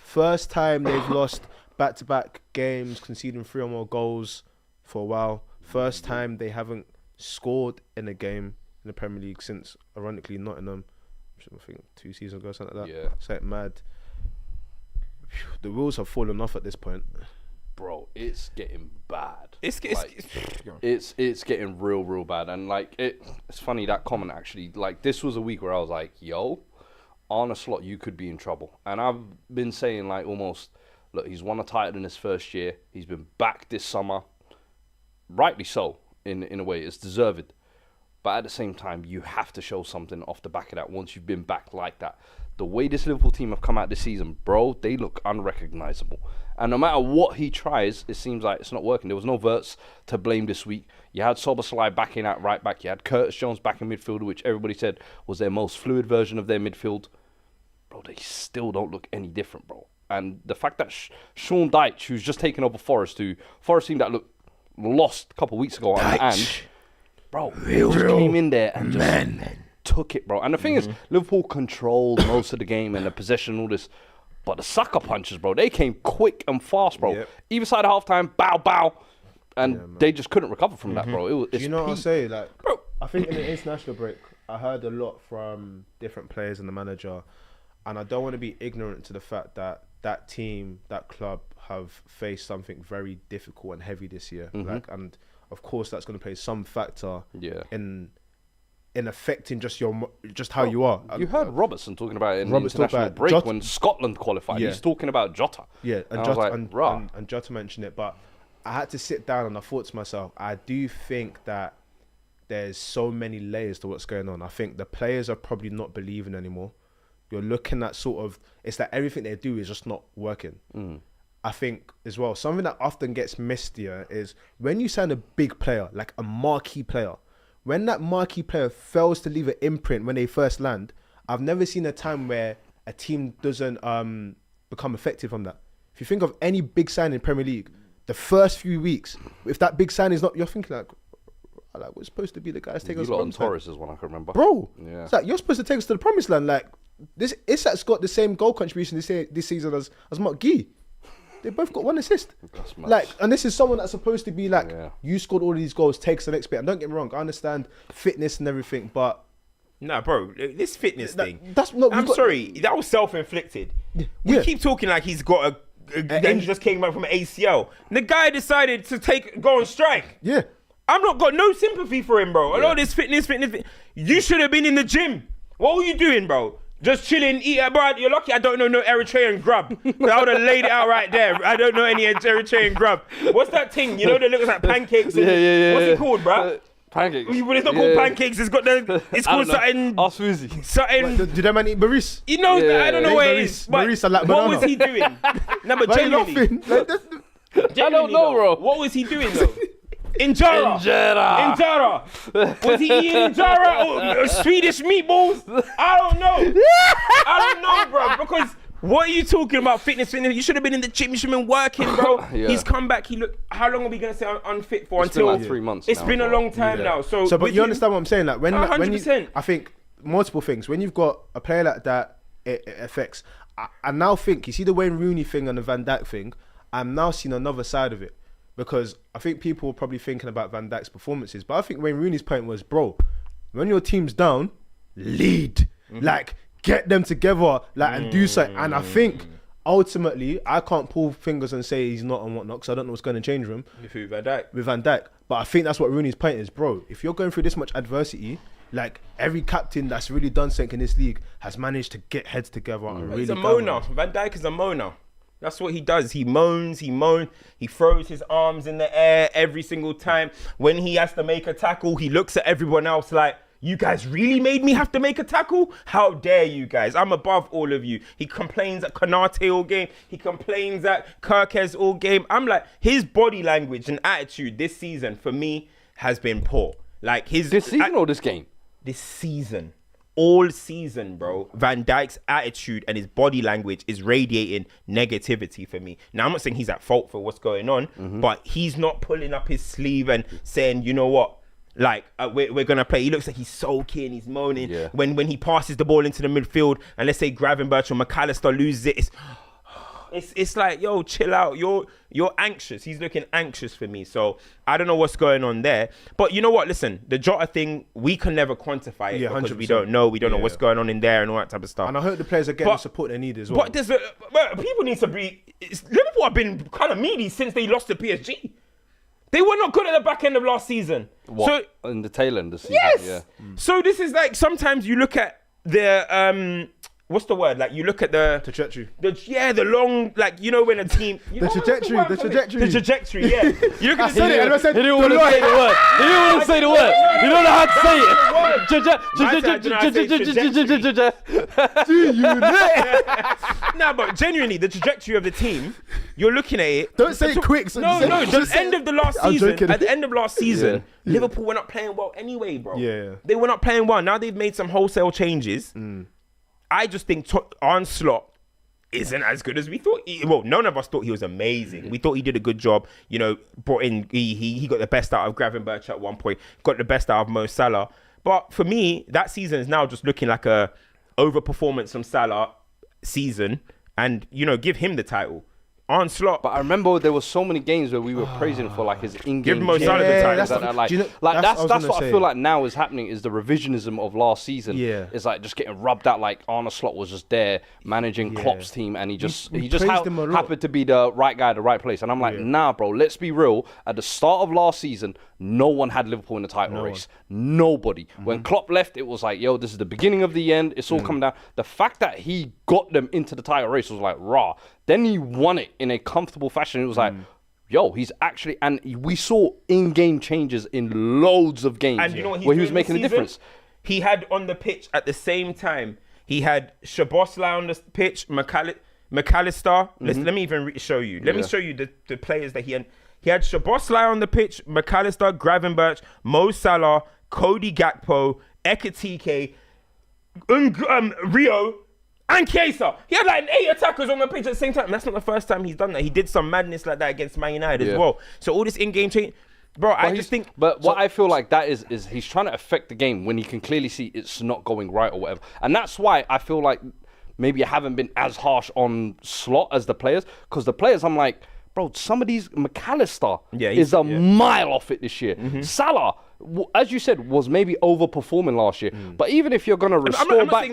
First time they've lost back-to-back games, conceding 3 or more goals for a while. First time they haven't scored in a game in the Premier League since, ironically, Nottingham. I think 2 seasons ago, something like that. Yeah. It's like mad. The wheels have fallen off at this point. Bro, it's getting bad. It's It's getting real bad, and like it's funny that comment actually. Like this was a week where I was like, yo, Arne Slot, you could be in trouble. And I've been saying like almost, look, he's won a title in his first year. He's been back this summer, rightly so in a way. It's deserved. But at the same time, you have to show something off the back of that once you've been back like that. The way this Liverpool team have come out this season, bro, they look unrecognisable. And no matter what he tries, it seems like it's not working. There was no Verts to blame this week. You had Szoboszlai backing at right back. You had Curtis Jones back in midfield, which everybody said was their most fluid version of their midfield. Bro, they still don't look any different, bro. And the fact that Sean Dyche, who's just taken over Forest team that looked lost a couple of weeks ago on the end, bro, just came in there and just took it, bro. And the thing is, Liverpool controlled most of the game and the possession and all this. But the sucker punches, bro, they came quick and fast, bro. Yep. Either side of halftime, bow. And they just couldn't recover from that, bro. Do you know what I'll say? Like, bro, I think in the international break, I heard a lot from different players and the manager. And I don't want to be ignorant to the fact that that team, that club have faced something very difficult and heavy this year. Like, and of course, that's going to play some factor in affecting just how you are. You heard Robertson talking about it in the international break when Scotland qualified. He's talking about Jota. Yeah, and Jota, and Jota mentioned it, but I had to sit down and I thought to myself, I do think that there's so many layers to what's going on. I think the players are probably not believing anymore. You're looking at it's that everything they do is just not working. I think as well, something that often gets missed here is when you sign a big player, like a marquee player, when that marquee player fails to leave an imprint when they first land, I've never seen a time where a team doesn't become effective from that. If you think of any big sign in Premier League, the first few weeks, if that big sign is not, you're thinking like we're supposed to be the guys taking us to the promised land. Torres is one I can remember. Bro, it's like, you're supposed to take us to the promised land. Like, this Isak's got the same goal contribution this season as Mark Guy. They both got 1 assist. Like, and this is someone that's supposed to be like, you scored all these goals, takes the next bit. And don't get me wrong, I understand fitness and everything, but nah, bro, this fitness thing. That's not. I'm sorry, that was self-inflicted. We keep talking like he's got then he just came back from an ACL. And the guy decided to go on strike. Yeah, I'm not got no sympathy for him, bro. A lot of this fitness. You should have been in the gym. What were you doing, bro? Just chilling, eating, bro. You're lucky I don't know no Eritrean grub. I would have laid it out right there. I don't know any Eritrean grub. What's that thing? You know that looks like pancakes? What's it called, bro? Pancakes. But it's not called pancakes. It's got it's called something. Something. Do them man eat Baris? You know, I don't know what it is. Baris are like what banana. was he doing? No, but genuinely. I don't know, bro. What was he doing though? Injera. Was he eating injera or Swedish meatballs? I don't know, bro. Because what are you talking about? Fitness. You should have been in the gym. You should have been working, bro. He's come back. How long are we gonna say unfit for? It's been like 3 months. It's been a long time now. So, but you understand what I'm saying? Like when 100%. I think multiple things. When you've got a player like that, it affects. I now think you see the Wayne Rooney thing and the Van Dijk thing. I'm now seeing another side of it. Because I think people were probably thinking about Van Dijk's performances. But I think Wayne Rooney's point was, bro, when your team's down, lead. Like, get them together and do something. And I think, ultimately, I can't pull fingers and say he's not and whatnot, because I don't know what's going to change him. With who, Van Dijk? With Van Dijk. But I think that's what Rooney's point is, bro. If you're going through this much adversity, like, every captain that's really done something in this league has managed to get heads together. And really he's a moaner. Van Dijk is a moaner. That's what he does. He moans, he throws his arms in the air every single time. When he has to make a tackle, he looks at everyone else like, you guys really made me have to make a tackle? How dare you guys? I'm above all of you. He complains at Konate all game. He complains at Kirkes all game. I'm like, his body language and attitude this season for me has been poor. Like this season or this game? This season. All season, bro, Van Dijk's attitude and his body language is radiating negativity for me. Now, I'm not saying he's at fault for what's going on, but he's not pulling up his sleeve and saying, you know what, like, we're going to play. He looks like he's sulking, he's moaning. Yeah. When he passes the ball into the midfield, and let's say Gravenberch or McAllister loses it, it's like, yo, chill out. You're anxious. He's looking anxious for me. So I don't know what's going on there. But you know what? Listen, the Jota thing, we can never quantify it because 100%. We don't know. We don't know what's going on in there and all that type of stuff. And I hope the players are getting the support they need as well. But people need to be... Liverpool have been kind of meaty since they lost to PSG. They were not good at the back end of last season. What? So, in the tail end of the season? Yes. Yeah. So this is like, sometimes you look at the... what's the word? Like you look at the Trajectory. The long, like you know when a team The trajectory. the trajectory, yeah. You look at the He didn't want to say the word. He didn't want to say the word. You don't know how to say it. No, but genuinely, the trajectory of the team, you're looking at it. Don't say it quick. No, the end of the last season. At the end of last season, Yeah. Liverpool were not playing well anyway, bro. Yeah. They were not playing well. Now they've made some wholesale changes. I just think Arne Slott isn't as good as we thought. Well, none of us thought he was amazing. We thought he did a good job. You know, brought in, he got the best out of Gravenberch at one point, got the best out of Mo Salah. But for me, that season is now just looking like a overperformance from Salah season, and you know, give him the title. Arne Slott. But I remember there were so many games where we were praising him for like his in-game. Give Mo Salah the title. That's what I feel like now is happening, is the revisionism of last season. Yeah. It's like just getting rubbed out. Like Arne Slott was just there managing Klopp's team, and he just happened to be the right guy at the right place. And I'm like, nah, bro. Let's be real. At the start of last season, no one had Liverpool in the title race. Nobody. When Klopp left, it was like, yo, this is the beginning of the end. It's all coming down. The fact that he got them into the title race was like raw. Then he won it in a comfortable fashion. It was like, yo, he's actually, and we saw in-game changes in loads of games And you know what where he was making a difference. He had on the pitch at the same time, he had Szoboszlai on the pitch, McAllister. Let me even show you. Let me show you the players that he had. He had Szoboszlai on the pitch, McAllister, Gravenberch, Mo Salah, Cody Gakpo, Ekitike, Rio, and Chiesa. He had like 8 attackers on the pitch at the same time. And that's not the first time he's done that. He did some madness like that against Man United as well. So all this in-game change, bro, I just think. But what I feel like that is he's trying to affect the game when he can clearly see it's not going right or whatever. And that's why I feel like maybe I haven't been as harsh on Slott as the players, because the players, I'm like, bro, some of these, McAllister is a mile off it this year. Salah, as you said, was maybe overperforming last year. But even if you're gonna restore back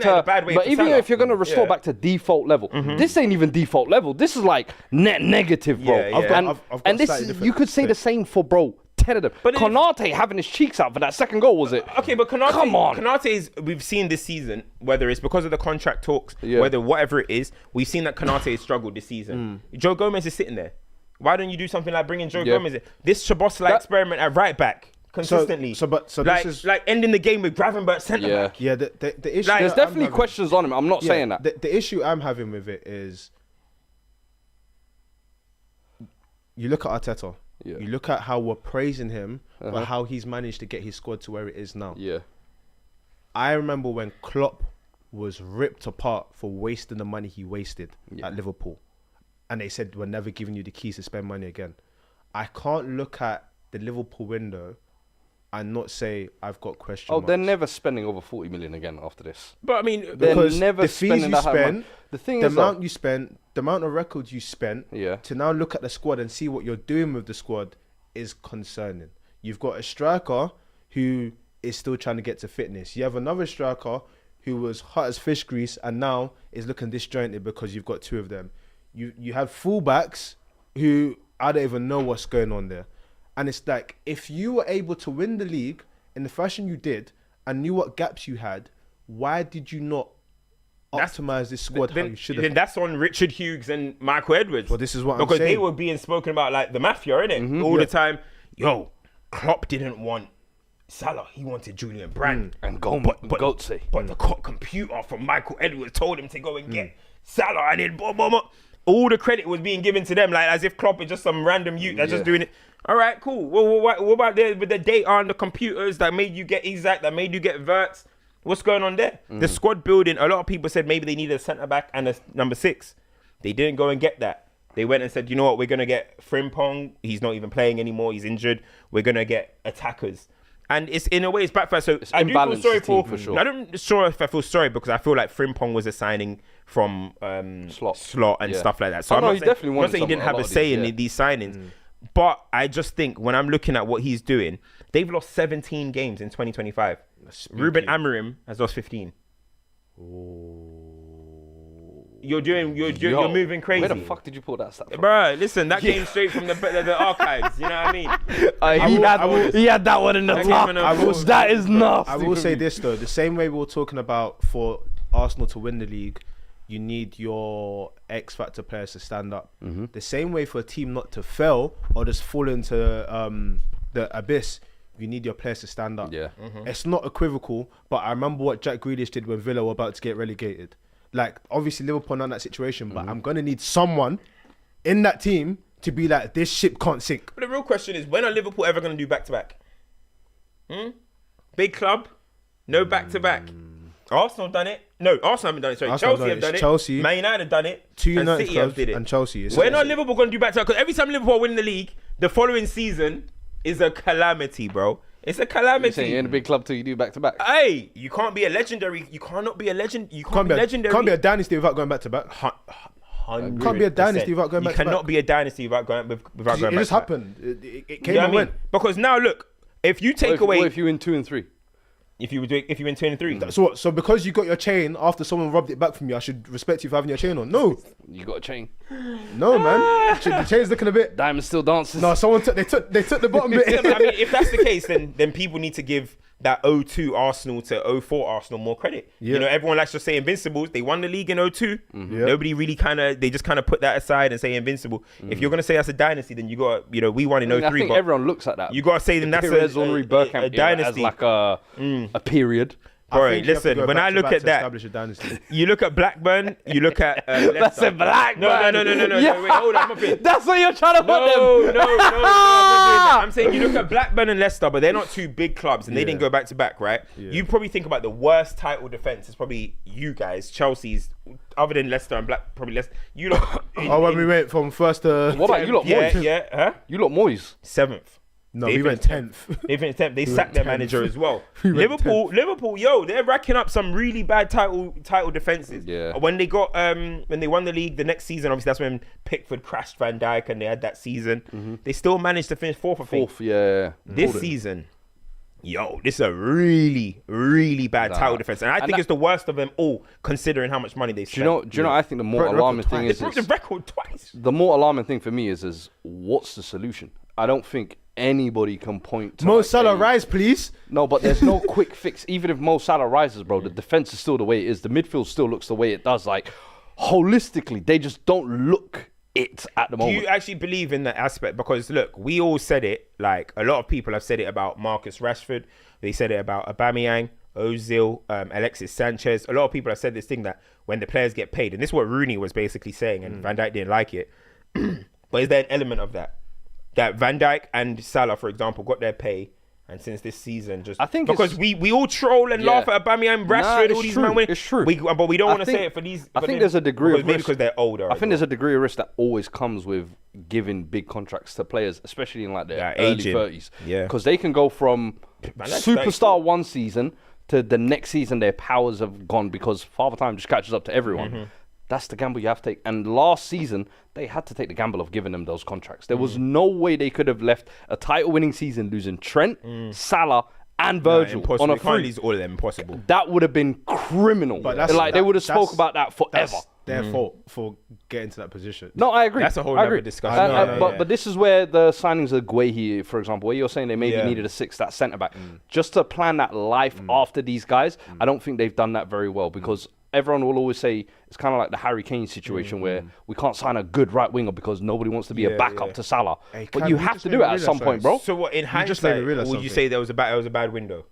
to default level, this ain't even default level. This is like net negative, bro. I've got this, you could say the same for, bro, 10 of them. But Konate having his cheeks out for that second goal, was it? Okay, but Konate, come on. Konate's, we've seen this season, whether it's because of the contract talks, whether whatever it is, we've seen that Konate has struggled this season. Joe Gomez is sitting there. Why don't you do something like bringing Joe Gomez in? This Szoboszlai experiment at right back consistently. So like, this is like ending the game with Gravenberch centre back. Yeah, the issue. Like, there's definitely questions on him. I'm not saying that. The issue I'm having with it is, you look at Arteta. You look at how we're praising him, but how he's managed to get his squad to where it is now. Yeah. I remember when Klopp was ripped apart for wasting the money he wasted at Liverpool. And they said, we're never giving you the keys to spend money again. I can't look at the Liverpool window and not say I've got question marks. They're never spending over 40 million again after this. But I mean, because they're never the fees spending you that spend, the amount you spent, the amount of records you spent, Yeah. to now look at the squad and see what you're doing with the squad is concerning. You've got a striker who is still trying to get to fitness. You have another striker who was hot as fish grease and now is looking disjointed because you've got 2 of them. You have fullbacks who I don't even know what's going on there. And it's like, if you were able to win the league in the fashion you did and knew what gaps you had, why did you not optimize this squad how you should have? Then that's on Richard Hughes and Michael Edwards. Well, this is what I'm because saying. they were being spoken about like the mafia, innit? All the time. Yo, Klopp didn't want Salah. He wanted Julian Brandt. And Goetze. But the computer from Michael Edwards told him to go and get Salah, and then boom, boom, boom. All the credit was being given to them, like as if Klopp is just some random youth that's just doing it. All right, cool. Well, what about with the data on the computers that made you get exact, that made you get verts? What's going on there? The squad building, a lot of people said maybe they needed a centre-back and a number 6. They didn't go and get that. They went and said, you know what, we're going to get Frimpong. He's not even playing anymore. He's injured. We're going to get attackers. And it's in a way it's backfired. So I do feel sorry for sure. I don't sure if I feel sorry because I feel like Frimpong was a signing from Slott and stuff like that. So I'm not saying he didn't have a say in these signings. But I just think when I'm looking at what he's doing, they've lost 17 games in 2025. Ruben Amorim has lost 15. You're moving crazy. Where the fuck did you pull that stuff from? Bro, listen, that came straight from the archives. You know what I mean? He had that one in the top. That is nuts. I will say this though: the same way we were talking about for Arsenal to win the league, you need your X factor players to stand up. The same way for a team not to fail or just fall into the abyss, you need your players to stand up. Yeah. It's not equivocal, but I remember what Jack Grealish did when Villa were about to get relegated. Like, obviously Liverpool are not in that situation, but I'm gonna need someone in that team to be like, this ship can't sink. But the real question is, when are Liverpool ever going to do back-to-back? Big club, no back-to-back. Arsenal done it. No, Arsenal haven't done it. Sorry, Arsenal Chelsea have done it. Chelsea. Man United have done it. Two and United City have clubs did it. and Chelsea. When are Liverpool going to do back-to-back? Because every time Liverpool win the league, the following season is a calamity, bro. It's a You're calamity. saying you're in a big club till you do back to back. Hey, you can't be a legendary. You cannot be a legend. You can't be legendary. Can't be a dynasty without going back to back. 100%. Can't be a dynasty without going back to back. You cannot be a dynasty without going back It to back. just happened. It came You know and what I mean? went. Because now look, if you take away, What if you win 2 and 3? if you win 2 and 3, So what? So because you got your chain after someone robbed it back from you, I should respect you for having your chain on? No, You got a chain. no, man. The chain's looking a bit. Diamond still dances. No, someone took. They took the bottom bit. I mean, if that's the case, then people need to give that 02 Arsenal to 04 Arsenal more credit. Yeah. You know, everyone likes to say Invincibles. They won the league in 02. Yeah. Nobody really they just kind of put that aside and say Invincible. If you're going to say that's a dynasty, then you got, you know, we won in 03. I think but everyone looks at that. you got to say then that's Perez, Henry, Bergkamp a dynasty. as like a period. All I right, think you have to listen, go when back I to look back at to that, establish a dynasty. you look at Blackburn, you look at Leicester. That's a Blackburn. No, Yeah. wait, hold on, I'm not being... That's what you're trying to put them. No, I'm not doing that. I'm saying you look at Blackburn and Leicester, but they're not two big clubs and they didn't go back to back, right? Yeah. You probably think about the worst title defense is probably you guys, Chelsea's, other than Leicester and probably Leicester. You lot. When we went from first to What about you lot, Moyes? Huh? You lot, Moyes. 7th. no, They we went finished 10th. They finished 10th. They sacked their manager as well. We went Liverpool, yo, they're racking up some really bad title defenses. Yeah. When they got when they won the league the next season, obviously that's when Pickford crashed Van Dijk and they had that season. They still managed to finish 4th, I think. 4th, yeah. This season, yo, this is a really, really bad title defense, and I think it's the worst of them all, considering how much money they spent. Do you know? I think the more Broke the alarming record thing They is broke the record twice. the more alarming thing for me is what's the solution? I don't think anybody can point to Mo like Salah, a- rise, please. No, but there's no quick fix. Even if Mo Salah rises, bro, the defense is still the way it is. The midfield still looks the way it does. Like, holistically, they just don't look it at the Do moment. you actually believe in that aspect? Because look, we all said it. Like a lot of people have said it about Marcus Rashford. They said it about Aubameyang, Ozil, Alexis Sanchez. A lot of people have said this thing that when the players get paid, and this is what Rooney was basically saying, and Van Dijk didn't like it. But is there an element of that? That Van Dijk and Salah, for example, got their pay, and since this season, just I think because we all troll and laugh at Aubameyang, Rashford, it's all these true, men winning. it's true. But we don't I want to think- say it for these. I think there's a degree of maybe risk. because they're older. I think there's a degree of risk that always comes with giving big contracts to players, especially in like their early aging. 30s. Yeah. Because they can go from that's superstar one season to the next season, their powers have gone because Father Time just catches up to everyone. That's the gamble you have to take. And last season, they had to take the gamble of giving them those contracts. There was no way they could have left a title-winning season losing Trent, Salah, and Virgil impossible. on a You can't free. lose all of them. Impossible. That would have been criminal. But that's- Like they would have that's- spoke about that forever. That's their fault for getting to that position. No, I agree. That's a whole I nother agree. discussion. But this is where the signings of Guehi, for example, where you're saying they maybe needed a sixth, that centre back, just to plan that life after these guys. I don't think they've done that very well because everyone will always say it's kind of like the Harry Kane situation where we can't sign a good right winger because nobody wants to be a backup to Salah. Hey, but Cam, you you have just to made do me it at realise some point, bro. So what in just made hindsight me realise would you something. say there was a bad window?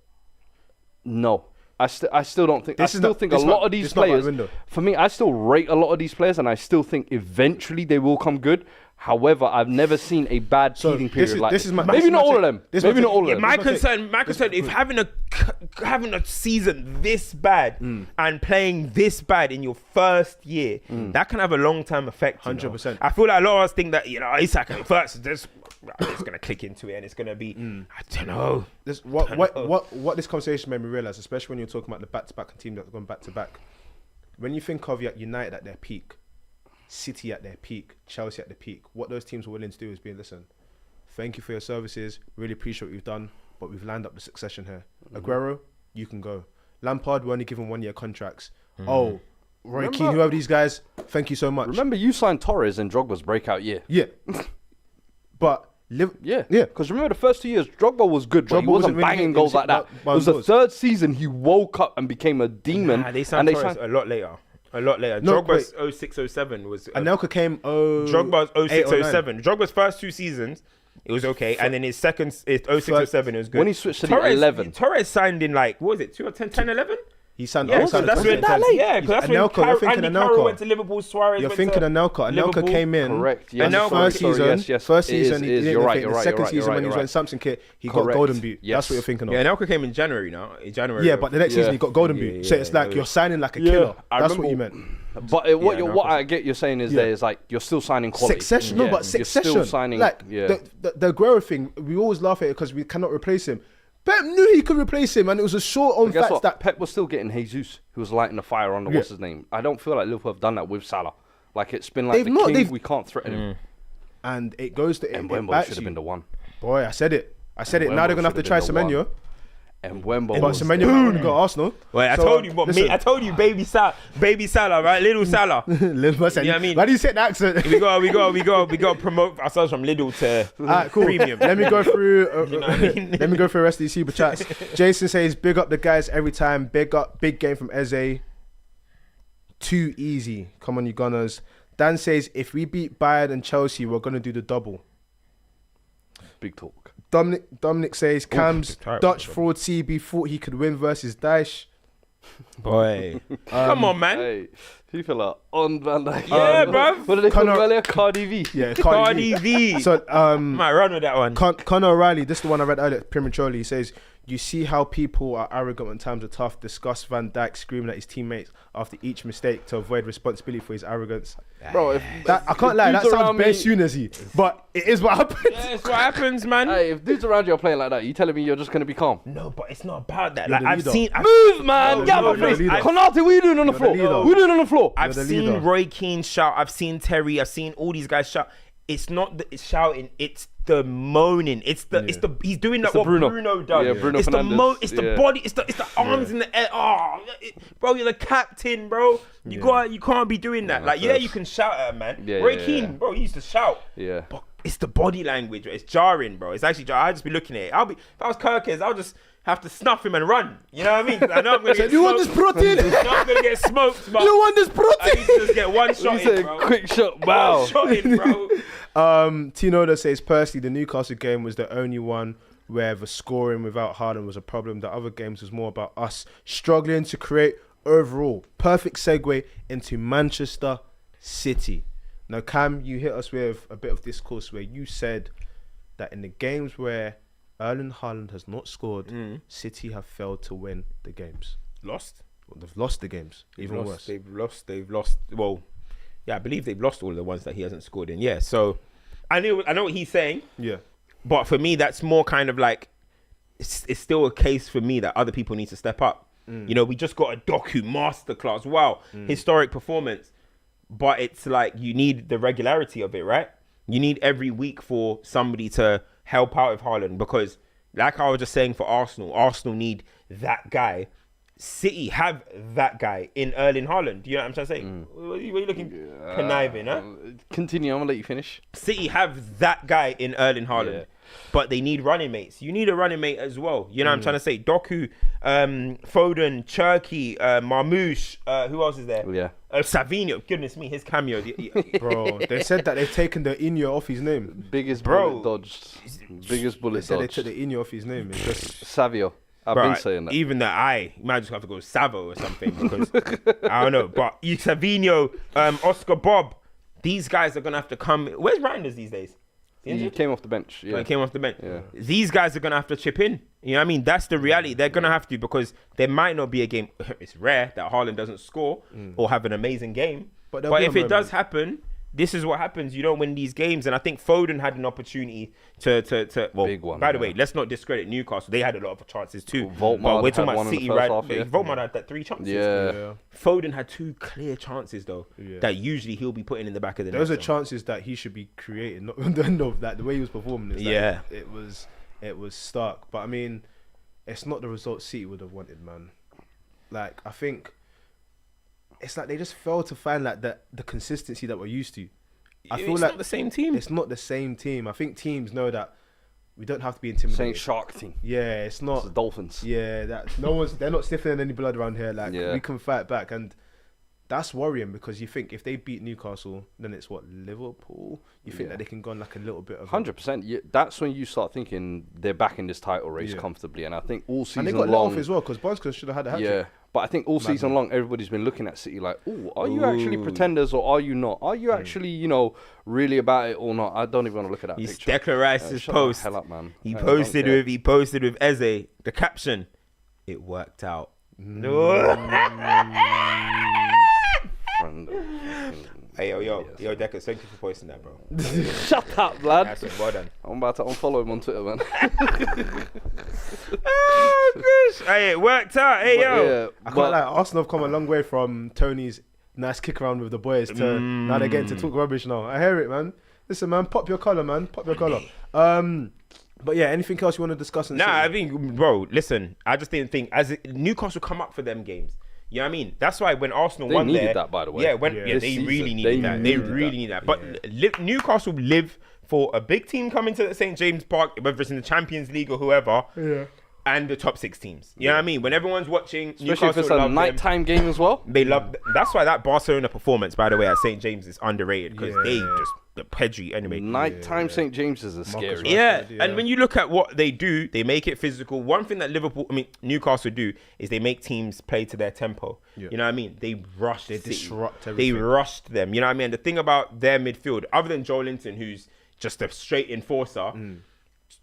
No. I still don't think. This I is still not- think this a not- lot of this these not my players. window. For me, I still rate a lot of these players, and I still think eventually they will come good. However, I've never seen a bad teething period like this is my- maybe this is not my all of take. them. This is Maybe my not take. all of Yeah, them. My concern, if having a season this bad and playing this bad in your first year, that can have a long term effect. 100%. I feel like a lot of us think that it's like at first it's gonna click into it and it's gonna be I don't know. This, what this conversation made me realize, especially when you're talking about the back-to-back and team that's gone back-to-back. When you think of United at their peak, City at their peak, Chelsea at the peak, what those teams were willing to do is be, listen, thank you for your services, really appreciate what you've done, but we've lined up the succession here. Aguero, you can go. Lampard, we're only given 1 year contracts. Oh, Roy Keane, whoever these guys, thank you so much. Remember, you signed Torres in Drogba's breakout year. Yeah. But Yeah. Because remember the first 2 years, Drogba was good, but he Drogba wasn't wasn't really banging hitting goals like that. by It was the goals. third season he woke up and became a demon. They signed Torres a lot later. No, Drogba's 06-07 was... Anelka came Drogba's 06-07. 06-07. Drogba's first 2 seasons, it was okay. And then his second, 06-07, it was good. When he switched to the 11. Torres signed in like, what was it, 10, 11? He signed. Yeah, he so signed that's when, 2010. yeah, because that's when Anelka, you're thinking Andy Anelka. Carroll went to Liverpool, Suarez You're went thinking to Anelka. Anelka Liverpool. came in. Correct. Yes. Anelka- First Sorry, season, yes. first It is, season, it he is. didn't You're get right, picked. you're The right, second you're right, season you're when he was right. wearing Samson kit, he got Correct. golden boot. Yes. That's what you're thinking of. Yeah, Anelka came in January now. In January. Yeah, but the next season he got golden boot. So it's like you're signing like a killer. I That's what remember- you meant. But what Yeah, I get you're saying is there is like you're still signing quality. Succession, no, but succession. You're still signing, like the Aguero thing, we always laugh at it because we cannot replace him. Pep knew he could replace him, and it was a short on Guess facts what? that Pep was still getting Jesus, who was lighting the fire on the what's his name. I don't feel like Liverpool have done that with Salah. Like it's been like we can't threaten him. and it goes to And it Wembley bites should have you. been the one. Boy, I said it. Now they're Wembley gonna have to should try have been the Semenyo, And Wembley but was Semenyo might want to go to Arsenal. Wait, I So, told you, listen. I told you, baby Salah, right? Little Salah. Little person. You know what I mean? Why do you say the accent? we got to promote ourselves from little to Alright, cool. premium. Let me go through. You know what I mean? Let me go through the rest of these super chats. Jason says, "Big up the guys every time. Big game from Eze. Too easy. Come on, you Gunners." Dan says, "If we beat Bayern and Chelsea, we're gonna do the double." big talk. Dominic says, "Cam's terrible, Dutch bro. fraud CB thought he could win versus Daesh." Boy, come on, man. Hey, people are on Van Dijk. Yeah, bruv. What do they call Conor- him earlier? Cardi V. Yeah, Cardi V. So Might run with that one. Conor O'Reilly, this is the one I read earlier prematurely. He says, "You see how people are arrogant when times are tough. Discuss Van Dijk screaming at his teammates after each mistake to avoid responsibility for his arrogance." Bro, if That I can't lie, that dudes sounds around bare me- Soon-as-y, but it is what happened. Yeah, it's what happens, man. Hey, if dudes around you are playing like that, you telling me you're just gonna be calm? No, but it's not about that. You're Like the I've leader. seen, Move, man! Get out no, of my face! leader. Konate, what are you doing on the You're floor? the leader. What are you doing on the floor? I've the seen leader. Roy Keane shout. I've seen Terry. I've seen all these guys shout. It's not the shouting. It's the moaning. It's the. He's doing that. the What Bruno. Bruno does. Yeah, Bruno it's Fernandes. It's the Yeah. body. It's the arms in the air. Oh, bro, you're the captain, bro. You can't be doing that. Like, you can shout at a man. Yeah, Roy yeah, Keane, yeah. bro, he used to shout. Yeah. But it's the body language. It's jarring, bro. It's actually jarring. I'd just be looking at it. If I was Kirkes, I'll just have to snuff him and run. You know what I mean? I know I'm gonna get You want this smoked. protein? I know I'm gonna get smoked, but You want this I protein? need to just get one You shot say in, bro. quick shot, One wow. shot in, bro. Tinoda says, "Personally, the Newcastle game was the only one where the scoring without Haaland was a problem. The other games was more about us struggling to create overall." Perfect segue into Manchester City. Now, Cam, you hit us with a bit of discourse where you said that in the games where Erling Haaland has not scored, City have failed to win the games. Lost. Well, they've lost the games, even worse. They've lost. Well, yeah, I believe they've lost all the ones that he hasn't scored in. Yeah, so I know what he's saying, Yeah. but for me, that's more kind of like it's still a case for me that other people need to step up. You know, we just got a Doku masterclass. Wow, historic performance. But it's like you need the regularity of it, right? You need every week for somebody to help out with Haaland because, like I was just saying for Arsenal need that guy. City have that guy in Erling Haaland. You know what I'm trying to say? What are you looking conniving, huh? Continue, I'm gonna let you finish. City have that guy in Erling Haaland, Yeah. but they need running mates. You need a running mate as well. You know what I'm trying to say? Doku, Foden, Cherki, Marmoush, who else is there? Yeah. Savinho. Goodness me, his cameo. Bro, they said that they've taken the Inyo off his name. Biggest Bro. bullet dodged. Biggest They bullet said they dodged. took the Inyo off his name. It's just Savio. I've Bro, been saying that. Even you might just have to go Savo or something because I don't know. But Savinho, Oscar Bob, these guys are gonna have to come. Where's Reinders these days? He came off the bench. Yeah. He came off the bench. Yeah. These guys are gonna have to chip in. You know what I mean? That's the reality. They're gonna have to because there might not be a game. It's rare that Haaland doesn't score or have an amazing game. But But there'll be if a it does moment. happen, this is what happens. You don't win these games. And I think Foden had an opportunity to well, Big one, by the yeah. way, let's not discredit Newcastle. They had a lot of chances too. Volkmar But we're had talking about one in the City, first right? half, yeah. Volkmar had that 3 chances. Yeah. Foden had 2 clear chances though Yeah. that usually he'll be putting in the back of the net. those are so. chances that he should be creating. Not no, that the way he was performing. Is Yeah. it was stark. But I mean, it's not the result City would have wanted, man. Like I think it's like they just failed to find like the consistency that we're used to. I feel it's like not the same team. It's not the same team. I think teams know that we don't have to be intimidated. Saying shark team. Yeah, it's not. It's the Dolphins. Yeah, that they're not sniffing any blood around here. Like we can fight back, and that's worrying because you think if they beat Newcastle, then it's what, Liverpool. You think that they can go on like a little bit of 100%. That's when you start thinking they're back in this title race comfortably, and I think all season and they got long let off as well because Barnes should have had a hat-trick. Yeah, but I think all season long everybody's been looking at City like, oh, are you actually pretenders or are you not? Are you actually, you know, really about it or not? I don't even want to look at that picture. Declan Rice's post. Hell up, man. He posted with Eze the caption. It worked out. Hey, yo, Deckers, thank you for posting that, bro. Shut up, lad. That's well done. I'm about to unfollow him on Twitter, man. Oh, gosh. Hey, it worked out. Hey, yo. I can't lie, Arsenal have come a long way from Tony's nice kick around with the boys to now they're getting to talk rubbish now. I hear it, man. Listen, man, pop your collar, man. Pop your collar. But yeah, anything else you want to discuss? I think, bro, listen, I just didn't think Newcastle come up for them games. You know what I mean? That's why when Arsenal won needed that, by the way. Yeah, they really needed that. They really need that. But Newcastle live for a big team coming to St. James Park, whether it's in the Champions League or whoever. Yeah. And the top 6 teams. You know what I mean? When everyone's watching, especially Newcastle if it's a nighttime game as well. They love. That's why that Barcelona performance, by the way, at St. James is underrated because they just the Pedri anyway. Nighttime St. James's is scary. Yeah, and when you look at what they do, they make it physical. One thing that Newcastle do is they make teams play to their tempo. Yeah. You know what I mean? They rush. They disrupt everything. They rushed them. You know what I mean? And the thing about their midfield, other than Joe Linton, who's just a straight enforcer.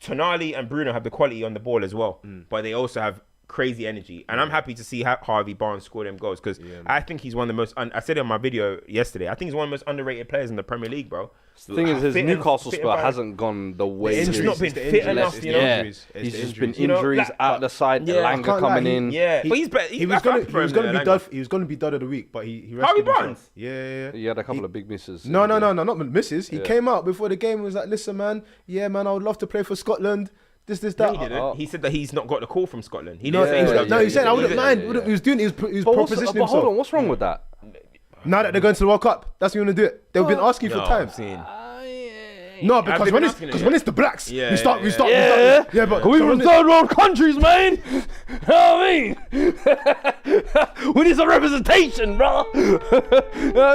Tonali and Bruno have the quality on the ball as well, but they also have crazy energy. And I'm happy to see Harvey Barnes score them goals because I think he's one of the most, I said it in my video yesterday, I think he's one of the most underrated players in the Premier League, bro. The thing is, his Newcastle spell hasn't gone the way he's not been fit enough, you know? Yeah, he's just been injuries out the side, Elanga coming in. Yeah, but he's better. He was going to be dud of the week, but he Harvey Barnes? Yeah. He had a couple of big misses. No, not misses. He came out before the game and was like, listen, man, I would love to play for Scotland. This, that. No, he didn't. He said that he's not got the call from Scotland. He said I wouldn't mind. He was propositioning himself. But hold on, what's wrong with that? Now that they're going to the World Cup, that's when you want to do it. They've been asking for time. No, because when it's the blacks, we start. Yeah, but we from third world countries, man. You know what I mean? We need some representation, bro.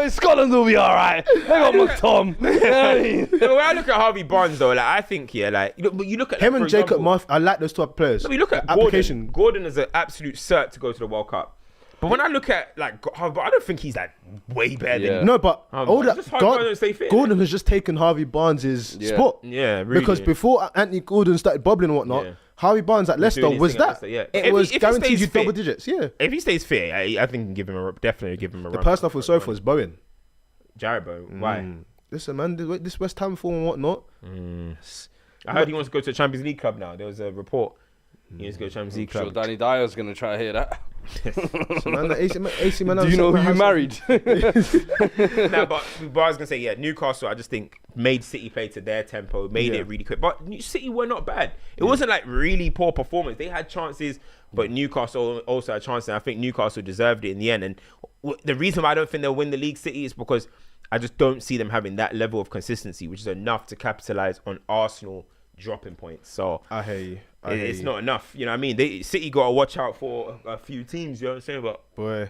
Scotland will be all right. They got McTom. You know what I mean? When I look at Harvey Barnes, though, like I think, you look at him and Jacob Murphy. I like those two players. We look at application. Gordon is an absolute cert to go to the World Cup. But when I look at I don't think he's like way better than. No, but Gordon has just taken Harvey Barnes' spot. Yeah, really. Because before Anthony Gordon started bubbling and whatnot, Harvey Barnes at Leicester was that. It was guaranteed you double digits. Yeah. If he stays fit, I think definitely give him a run. The person I feel sorry for is Bowen. Jared Bowen. Why? Listen, man, this West Ham form and whatnot. I heard he wants to go to a Champions League club now. There was a report. He wants to go to a Champions League club. Sure, Danny Dyer's going to try to hear that. So man, AC man, do you know who you married? Nah, but I was gonna say, Newcastle, I just think made City play to their tempo, made it really quick. But City were not bad. It wasn't like really poor performance. They had chances, but Newcastle also had chances. And I think Newcastle deserved it in the end. And the reason why I don't think they'll win the league, City, is because I just don't see them having that level of consistency, which is enough to capitalize on Arsenal dropping points. So I hear you. It's not enough, you know what I mean? City got to watch out for a few teams, you know what I'm saying? But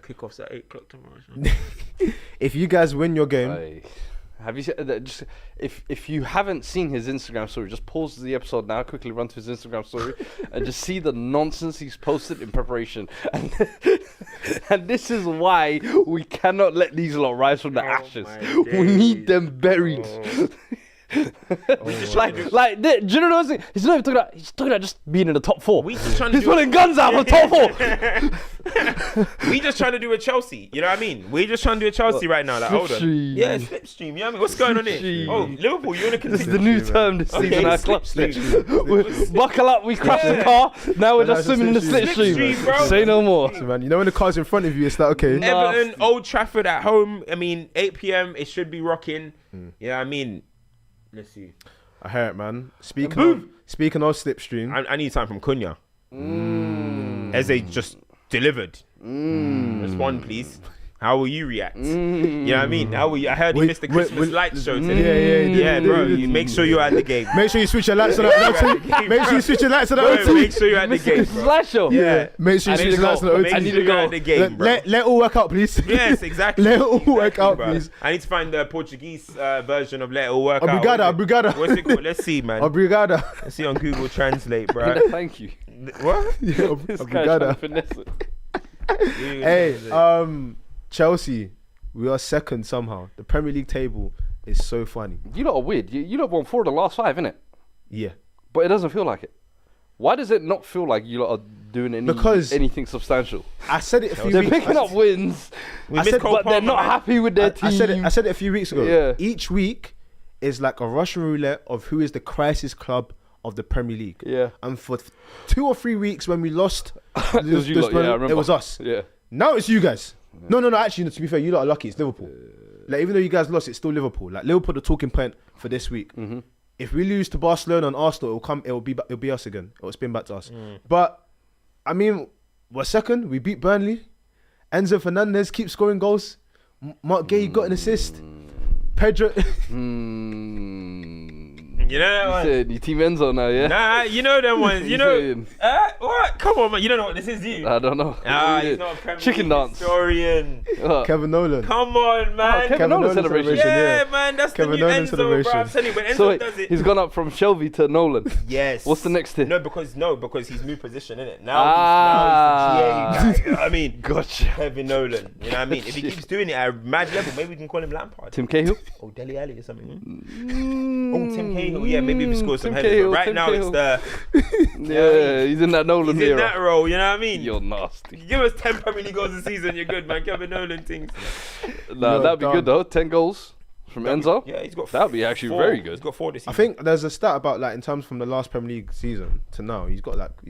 kickoffs at 8 o'clock tomorrow. If you guys win your game, have you just if you haven't seen his Instagram story, just pause the episode now, quickly run to his Instagram story, and just see the nonsense he's posted in preparation. And this is why we cannot let these lot rise from the ashes. We need them buried. Do you know what I'm saying? He's not even talking about. He's talking about just being in the top 4. He's pulling guns out for the top 4. We just trying to do a Chelsea. You know what I mean? We're just trying to do a Chelsea right now. Like, hold on. Yeah, slipstream. You know what I mean? What's going on here? Oh, Liverpool, you want to continue? This is the new term this season. Our club slip. Buckle up. We crashed the car. Now we're just swimming in the slipstream. Say no more. So, man, you know when the car's in front of you, it's like okay. Everton, Old Trafford at home. I mean, 8 p.m. It should be rocking. Yeah, I mean. Let's see. I hear it, man. Speaking of slipstream, I need time from Cunha. Eze just delivered. Respond, please. How will you react? You know what I mean? I heard you missed the Christmas lights show today. Yeah, bro. You make sure you're at the game. Make sure you switch your lights on the OT. Make sure you switch your lights on the OT. Make sure you're at the game, Christmas bro. light show. Yeah. Make sure you switch your lights on the Make OT. sure you're at the game, bro. Let it all work out, please. Yes, exactly. Let it all work out, Bro. please. I need to find the Portuguese version of Let It All Work Obrigada, Out. obrigada. What's it called? Let's see, man. Obrigada. Let's see on Google Translate, bro. Thank you. What? This guy's trying to Obrigada. finesse it. Hey, Chelsea, we are second somehow. The Premier League table is so funny. You lot are weird. You lot won 4 of the last 5, innit? Yeah. But it doesn't feel like it. Why does it not feel like you lot are doing anything substantial? I said it a few They're weeks picking up wins, but they're not happy with their team. I said it a few weeks ago. Yeah. Each week is like a Russian roulette of who is the crisis club of the Premier League. Yeah. And for 2 or 3 weeks when we lost, It was you lot, yeah, I remember. it was us. Yeah. Now it's you guys. No. Actually, to be fair, you lot are lucky. It's Liverpool. Like, even though you guys lost, it's still Liverpool. Like, Liverpool, the talking point for this week. Mm-hmm. If we lose to Barcelona and Arsenal, it'll be us again. It'll spin back to us. But I mean, we're second. We beat Burnley. Enzo Fernandez keeps scoring goals. Mark Gay got an assist. Pedro. You know that one? Said, you team Enzo now, yeah? Nah, you know them ones. You You know. saying? What? Come on, man. You don't know what this is, do you? I don't know. He's not a Premier Chicken League dance. historian. Kevin Nolan. Come on, man. Kevin Nolan celebration. Yeah, man. That's Kevin the new Nolan Enzo, celebration. bro. I'm telling you, when Enzo So does it. he's gone up from Shelby to Nolan. Yes. What's the next tier? No, because he's moved position, innit? Now he's the GA guy. You know what I mean? Gotcha. Kevin Nolan. You know what I mean? If he keeps doing it at a mad level, maybe we can call him Lampard. Tim Cahill? Oh, Dele Alli or something. Oh, Tim Cahill. Yeah, maybe if he scores some Tim headers. Cahill, But right Tim now Cahill. it's Yeah, he's in that Nolan he's in era. that role. You know what I mean? You're nasty. Give us 10 Premier League goals a season. You're good, man. Kevin Nolan things. Nah, You're that'd be done. good though. 10 goals from Enzo. Yeah, he's got. That'd be actually 4. very good. He's got 4 this season. I think there's a stat about, like, in terms from the last Premier League season to now, he's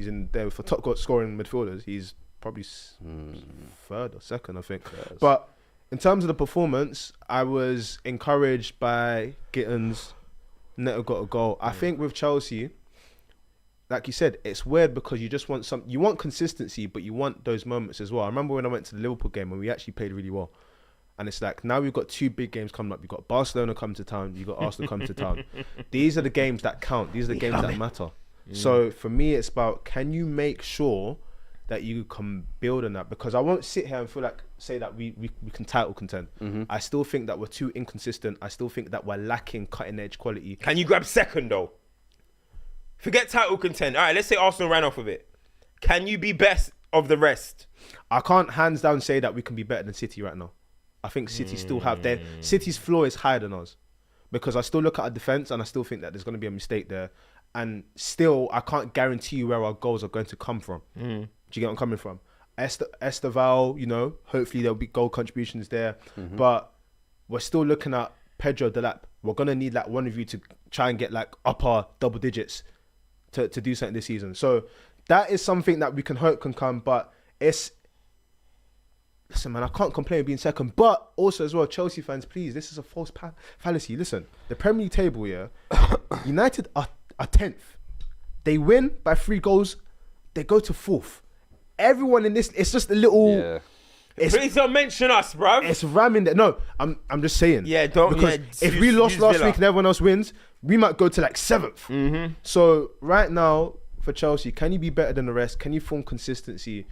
in there for top goal scoring midfielders. He's probably third or second, I think. Yes. But in terms of the performance, I was encouraged by Gittins. Neto got a goal. I think with Chelsea, like you said, it's weird because you just want you want consistency, but you want those moments as well. I remember when I went to the Liverpool game and we actually played really well. And it's like, now we've got 2 big games coming up. You've got Barcelona coming to town. You've got Arsenal coming to town. These are the games that count. These are the games that matter. So for me, it's about, can you make sure that you can build on that? Because I won't sit here and say that we can title contend. I still think that we're too inconsistent. I still think that we're lacking cutting edge quality. Can you grab second though? Forget title contend. All right, let's say Arsenal ran off of it. Can you be best of the rest? I can't hands down say that we can be better than City right now. I think City still have their City's floor is higher than us, because I still look at our defense and I still think that there's going to be a mistake there, and still I can't guarantee you where our goals are going to come from. Do you get what I'm coming from? Esteval, you know, hopefully there'll be goal contributions there, but we're still looking at Pedro Delap. We're gonna need like one of you to try and get like upper double digits to do something this season. So that is something that we can hope can come, but listen, man, I can't complain being second, but also as well, Chelsea fans, please, this is a false fallacy. Listen, the Premier League table, yeah, United are 10th. They win by 3 goals, they go to 4th. Everyone in this, it's just a little. Yeah. Please don't mention us, bruv. It's ramming that. No, I'm just saying. Yeah, don't. Because yeah, if we lost use last Villa. week and everyone else wins, we might go to like 7th. So right now for Chelsea, can you be better than the rest? Can you form consistency?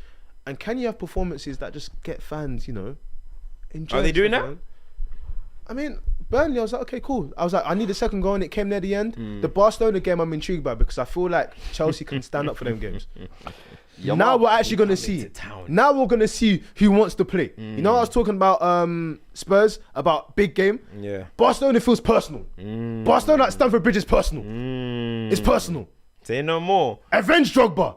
And can you have performances that just get fans, you know, enjoy? Are they doing stuff, that? man? I mean, Burnley, I was like, okay, cool. I was like, I need a second goal and it came near the end. The Barcelona game I'm intrigued by because I feel like Chelsea can stand up for them games. Now we're actually going to see. Now we're going to see who wants to play. You know, I was talking about Spurs, about big game. Yeah. Barcelona feels personal. Barcelona at Stamford Bridge is personal. It's personal. Say no more. Avenge Drogba.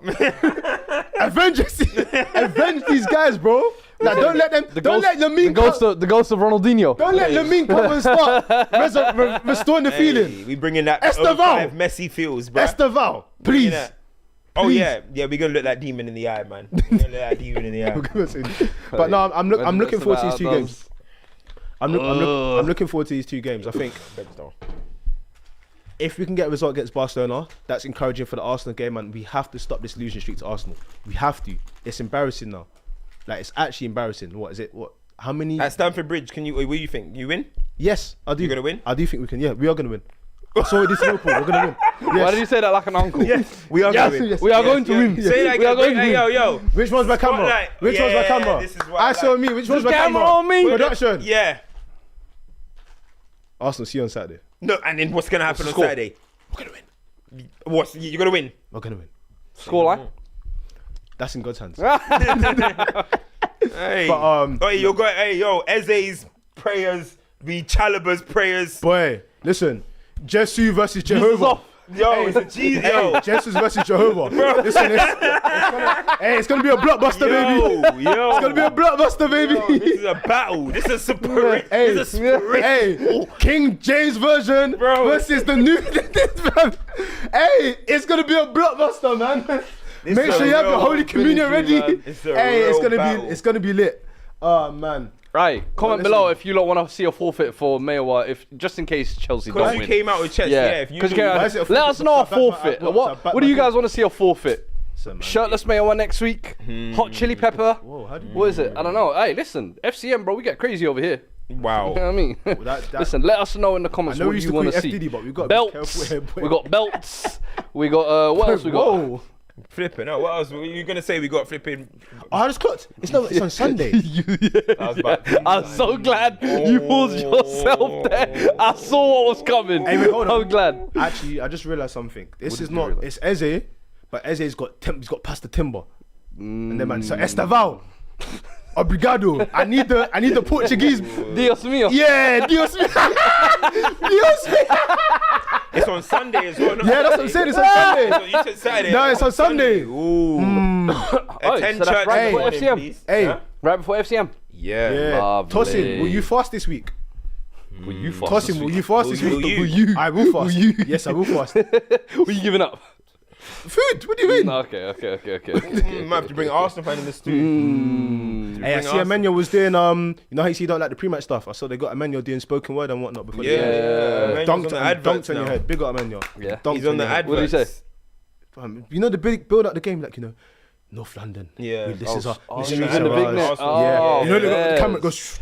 Avenge these guys, bro. Like, don't let them. Don't let Lamine. The ghost of Ronaldinho. Don't let Lamine come and start restoring the feeling. We bringing that Esteval. 05 Messi feels, bro. Esteval, please. Oh Please. yeah, we're gonna look that demon in the eye, man. We're gonna look that demon in the eye. But no, I'm looking forward to these 2 games. I'm looking forward to these 2 games. I think if we can get a result against Barcelona, that's encouraging for the Arsenal game, and we have to stop this losing streak to Arsenal. We have to. It's embarrassing now. Like, it's actually embarrassing. What is it? What? How many? At Stamford Bridge, what do you think? You win? Yes, I do. You're gonna win? I do think we can. Yeah, we are gonna win. So this Liverpool, we're gonna win. Yes. Why did you say that like an uncle? Yes, we are gonna win. Yes. We are going to win. Say that We are again. going to Hey, win. yo. Which one's my camera? Spotlight. Which one's my camera? This is what I saw me. Which one's my camera camera? on me. Production. Yeah. Arsenal, see you on Saturday. No, and then what's gonna happen on Score. Saturday? We're gonna win. You're gonna win? We're gonna win. Scoreline. That's in God's hands. Hey. But Eze's prayers be Chalaba's prayers. Boy, listen. Jesus versus Jesus Jehovah. off. Yo, it's a Jesus. Hey, Jesus versus Jehovah. Listen, it's gonna be a blockbuster, baby. Yo. It's gonna be a blockbuster, baby. Yo, this is a battle. This is a spirit. Hey, This is a spirit. hey, King James version Bro. versus the new. Hey, it's gonna be a blockbuster, man. This Make is sure a you have your real Holy Communion ready. man. It's a Hey, real battle. it's gonna be lit. Oh man. Right, comment listen. below if you lot want to see a forfeit for Mayowa, if just in case Chelsea Because don't you win. came out with chest. Yeah. If you because Why is it a let us forfeit? know a Back my- forfeit. What do you guys want to see a forfeit? Listen, man. Shirtless Mayowa next week. Hot chili pepper. Whoa, how do you? What is it? I don't know. Hey, listen, FCM, bro, we get crazy over here. Wow. You know what I mean? that- Listen, let us know in the I comments know we what used you to call want you to see. FDD, but we got Belts. Be careful, We got belts. We got what else we got? Whoa. Flipping. Oh, what else were you gonna say? We got flipping. Oh, I just clocked. It's on Sunday. I'm so glad you paused yourself there. I saw what was coming. Hey, wait, hold on. I'm glad. Actually, I just realized something. This What is did you not. realise? It's Eze, but Eze's got he's got past the timber. And then man, so Estaval, obrigado. I need the Portuguese. Dios mío. Yeah, Dios mío. Dios mío. It's on Sunday as well. Yeah, that's what I'm saying. It's on Sunday. So you said Saturday. No, it's on Sunday. Ooh. Oh, Attend so that's church right in the before morning, FCM. please. Hey. Huh? Right before FCM. Yeah. Yeah. Lovely. Tossin, will you fast this week? Will you fast? Tossin, will you fast this Will week? you? I will fast. Yes, I will fast. Were you giving up? Food? What do you mean? Okay. Might have to bring Arsenal fan in the studio. Hey, I Bring see Arsenal. Emmanuel was doing you know how you see you don't like the pre-match stuff. I saw they got Emmanuel doing spoken word and whatnot before. Yeah. the Emmanuel's on dunked the on adverts your now. head. Big up Emmanuel. Yeah. Dunked He's on the your head. What did he say? adverts. You know the big build up the game, like, you know, North London. Yeah. This is our. Oh, this he's is in the our- big net. Arsenal. Yeah. Oh, You know the yes. camera goes.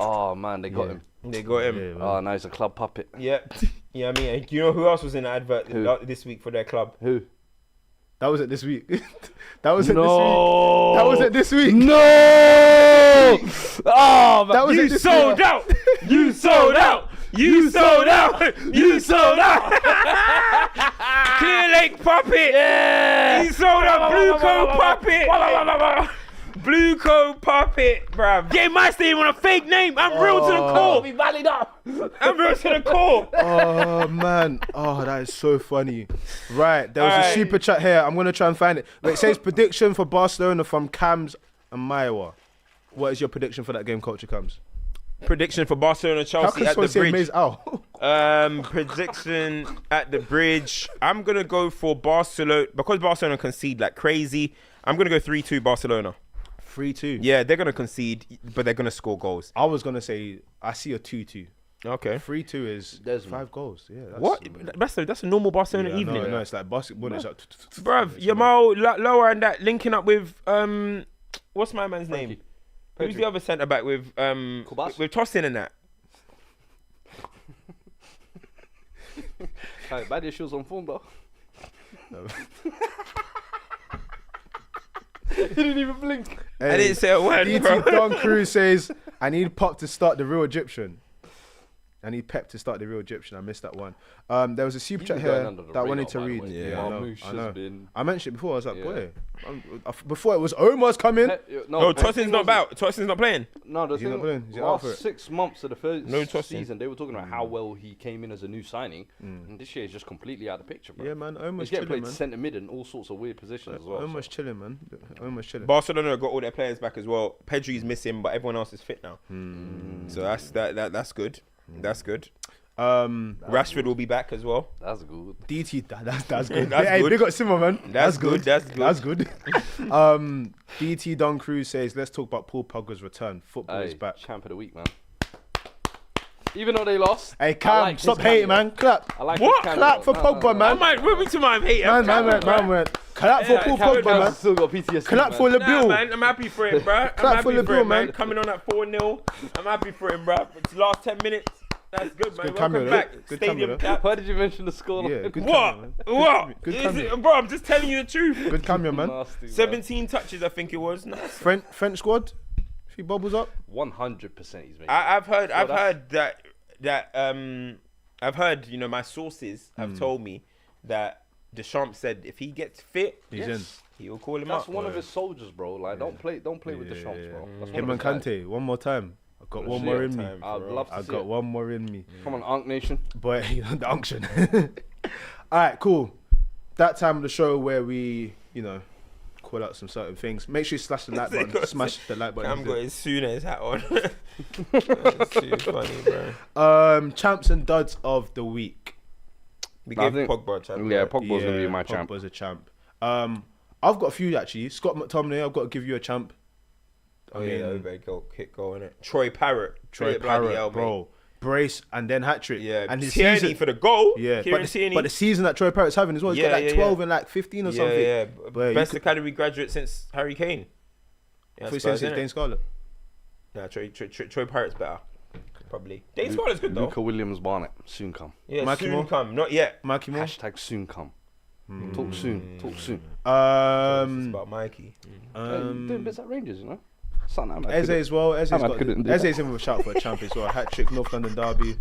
Oh man, they got him. They got him. Yeah, man. Oh, now he's a club puppet. Yeah. Yeah, I mean, and you know who else was in the advert Who? this week for their club? Who? That was it this week. That was it No. this week. That was it this week. No! Oh, man. That was You it this sold week. out. You sold out. You sold out. You sold out. Clear Lake Puppet. Yeah! You sold out. Blue Coat Puppet. Blue Coat Puppet, bruv. Get my stadium on a fake name. I'm real to the core. Be valid up. I'm real to the core. Oh man, oh that is so funny. Right, there was a Alright. super chat here. I'm gonna try and find it. But it says prediction for Barcelona from Cams and Mayowa. What is your prediction for that game, Culture Cams? Prediction for Barcelona How Chelsea can at the someone say bridge. Maze out? Prediction at the bridge. I'm gonna go for Barcelona because Barcelona concede like crazy. I'm gonna go 3-2 Barcelona. 3-2. Yeah, they're gonna concede, but they're gonna score goals. I was gonna say I see a 2-2. Okay. 3-2 is Desmond. 5 goals. Yeah. That's, What? That's a normal Barcelona Yeah, evening, no, it's like basketball. It's like, bruv. Yamal Lower and that linking up with what's my man's name? Who's the other centre back with Kubas? with Tossin and that? Hey, bad your shoes on form, though. He didn't even blink. I didn't say a word, bro. DT Don Cruz says, I need Pop to start the real Egyptian. I need Pep to start the real Egyptian. I missed that one. There was a super chat been going here under the that I wanted radar, to by the read. way. Yeah, I Marmouche know. has been- I mentioned it before. I was like, Yeah. boy. Before it was Omar's coming. No, Tossin's not about. Tossin's not playing. No, the Is he thing not playing? Is he out last for it? 6 months of the first No Tossin. season, they were talking about how well he came in as a new signing, and this year he's just completely out of the picture, bro. Yeah, man. He's Omar's getting chilling, played man. centre mid in all sorts of weird positions as well. Omar's chilling, man. Omar's chilling. Barcelona got all their players back as well. Pedri's missing, but everyone else is fit now. So that's that's good. That's good. Rashford will be back as well. That's good. DT, that's good. That's Hey, good. big up Simmer, man. That's good. That's good. That's good. DT Don Cruz says, let's talk about Paul Pogba's return. Football is Hey, back. champ of the week, man. Even though they lost. Hey, I Cam, like stop his hating, cameo. man. Clap. I like What? his cameo. Clap for Pogba, man. I might wait me to my hate. Man went. Clap for Paul Pogba, man. Still got PTSD. Clap for Nah, LeBeau. man, I'm happy for him, bro. Clap for LeBeau, man. Coming on at 4-0. I'm happy for him, bro. It's the last 10 minutes. That's good, man. good Welcome cameo, back. Good Stadium cameo, cap. Why did you mention the score? Yeah, good What? cameo, man. What? Good Is cameo. it, bro, I'm just telling you the truth. Good cameo, man. Nasty, man. 17 touches, I think it was. Nice. French squad. A few bubbles up. 100% he's making. I've heard I've heard, you know, my sources have told me that Deschamps said if he gets fit, He's in. he will call him That's up. one of his soldiers, bro. Like, don't play with the Deschamps, bro. That's one Him of and his guys. Kante. One more time. I've got one see more it. in me. I'd love to I've see got it. one more in me. Come on, Ankh Nation. But the unction. All right, cool. That time of the show where we, you know, call out some certain things. Make sure you slash the like button. Smash the like button. Cam got his Souness hat on. That's too funny, bro. Champs and duds of the week. We I gave think- Pogba a chance. Yeah, Pogba's gonna be my champ. Pogba's a champ. I've got a few actually. Scott McTominay, I've got to give you a champ. Oh yeah, over goal, kick goal in it. Troy Parrott, Troy bloody Parrott, hell, bro. mate. Brace and then hat-trick. Yeah, and his Tierney season, for the goal. yeah, Kieran Tierney. but the season that Troy Parrott's having as well, he's got like 12 and like 15 or something. Yeah. But Best academy graduate since Harry Kane. Yeah, For Spurs, since innit? Dane Scarlett. Nah, Troy Parrott's better. Probably. Dane Scarlett's good though. Luca Williams Barnett. Soon come. Yeah, soon Moore? come. Not yet. Mikey Moore. Hashtag soon come. Talk soon. Talk soon. It's about Mikey. Doing bits at Rangers, you know? Something like Eze as well. Eze's couldn't do Eze's in with a shout for a champ as well. Hat-trick, North London derby.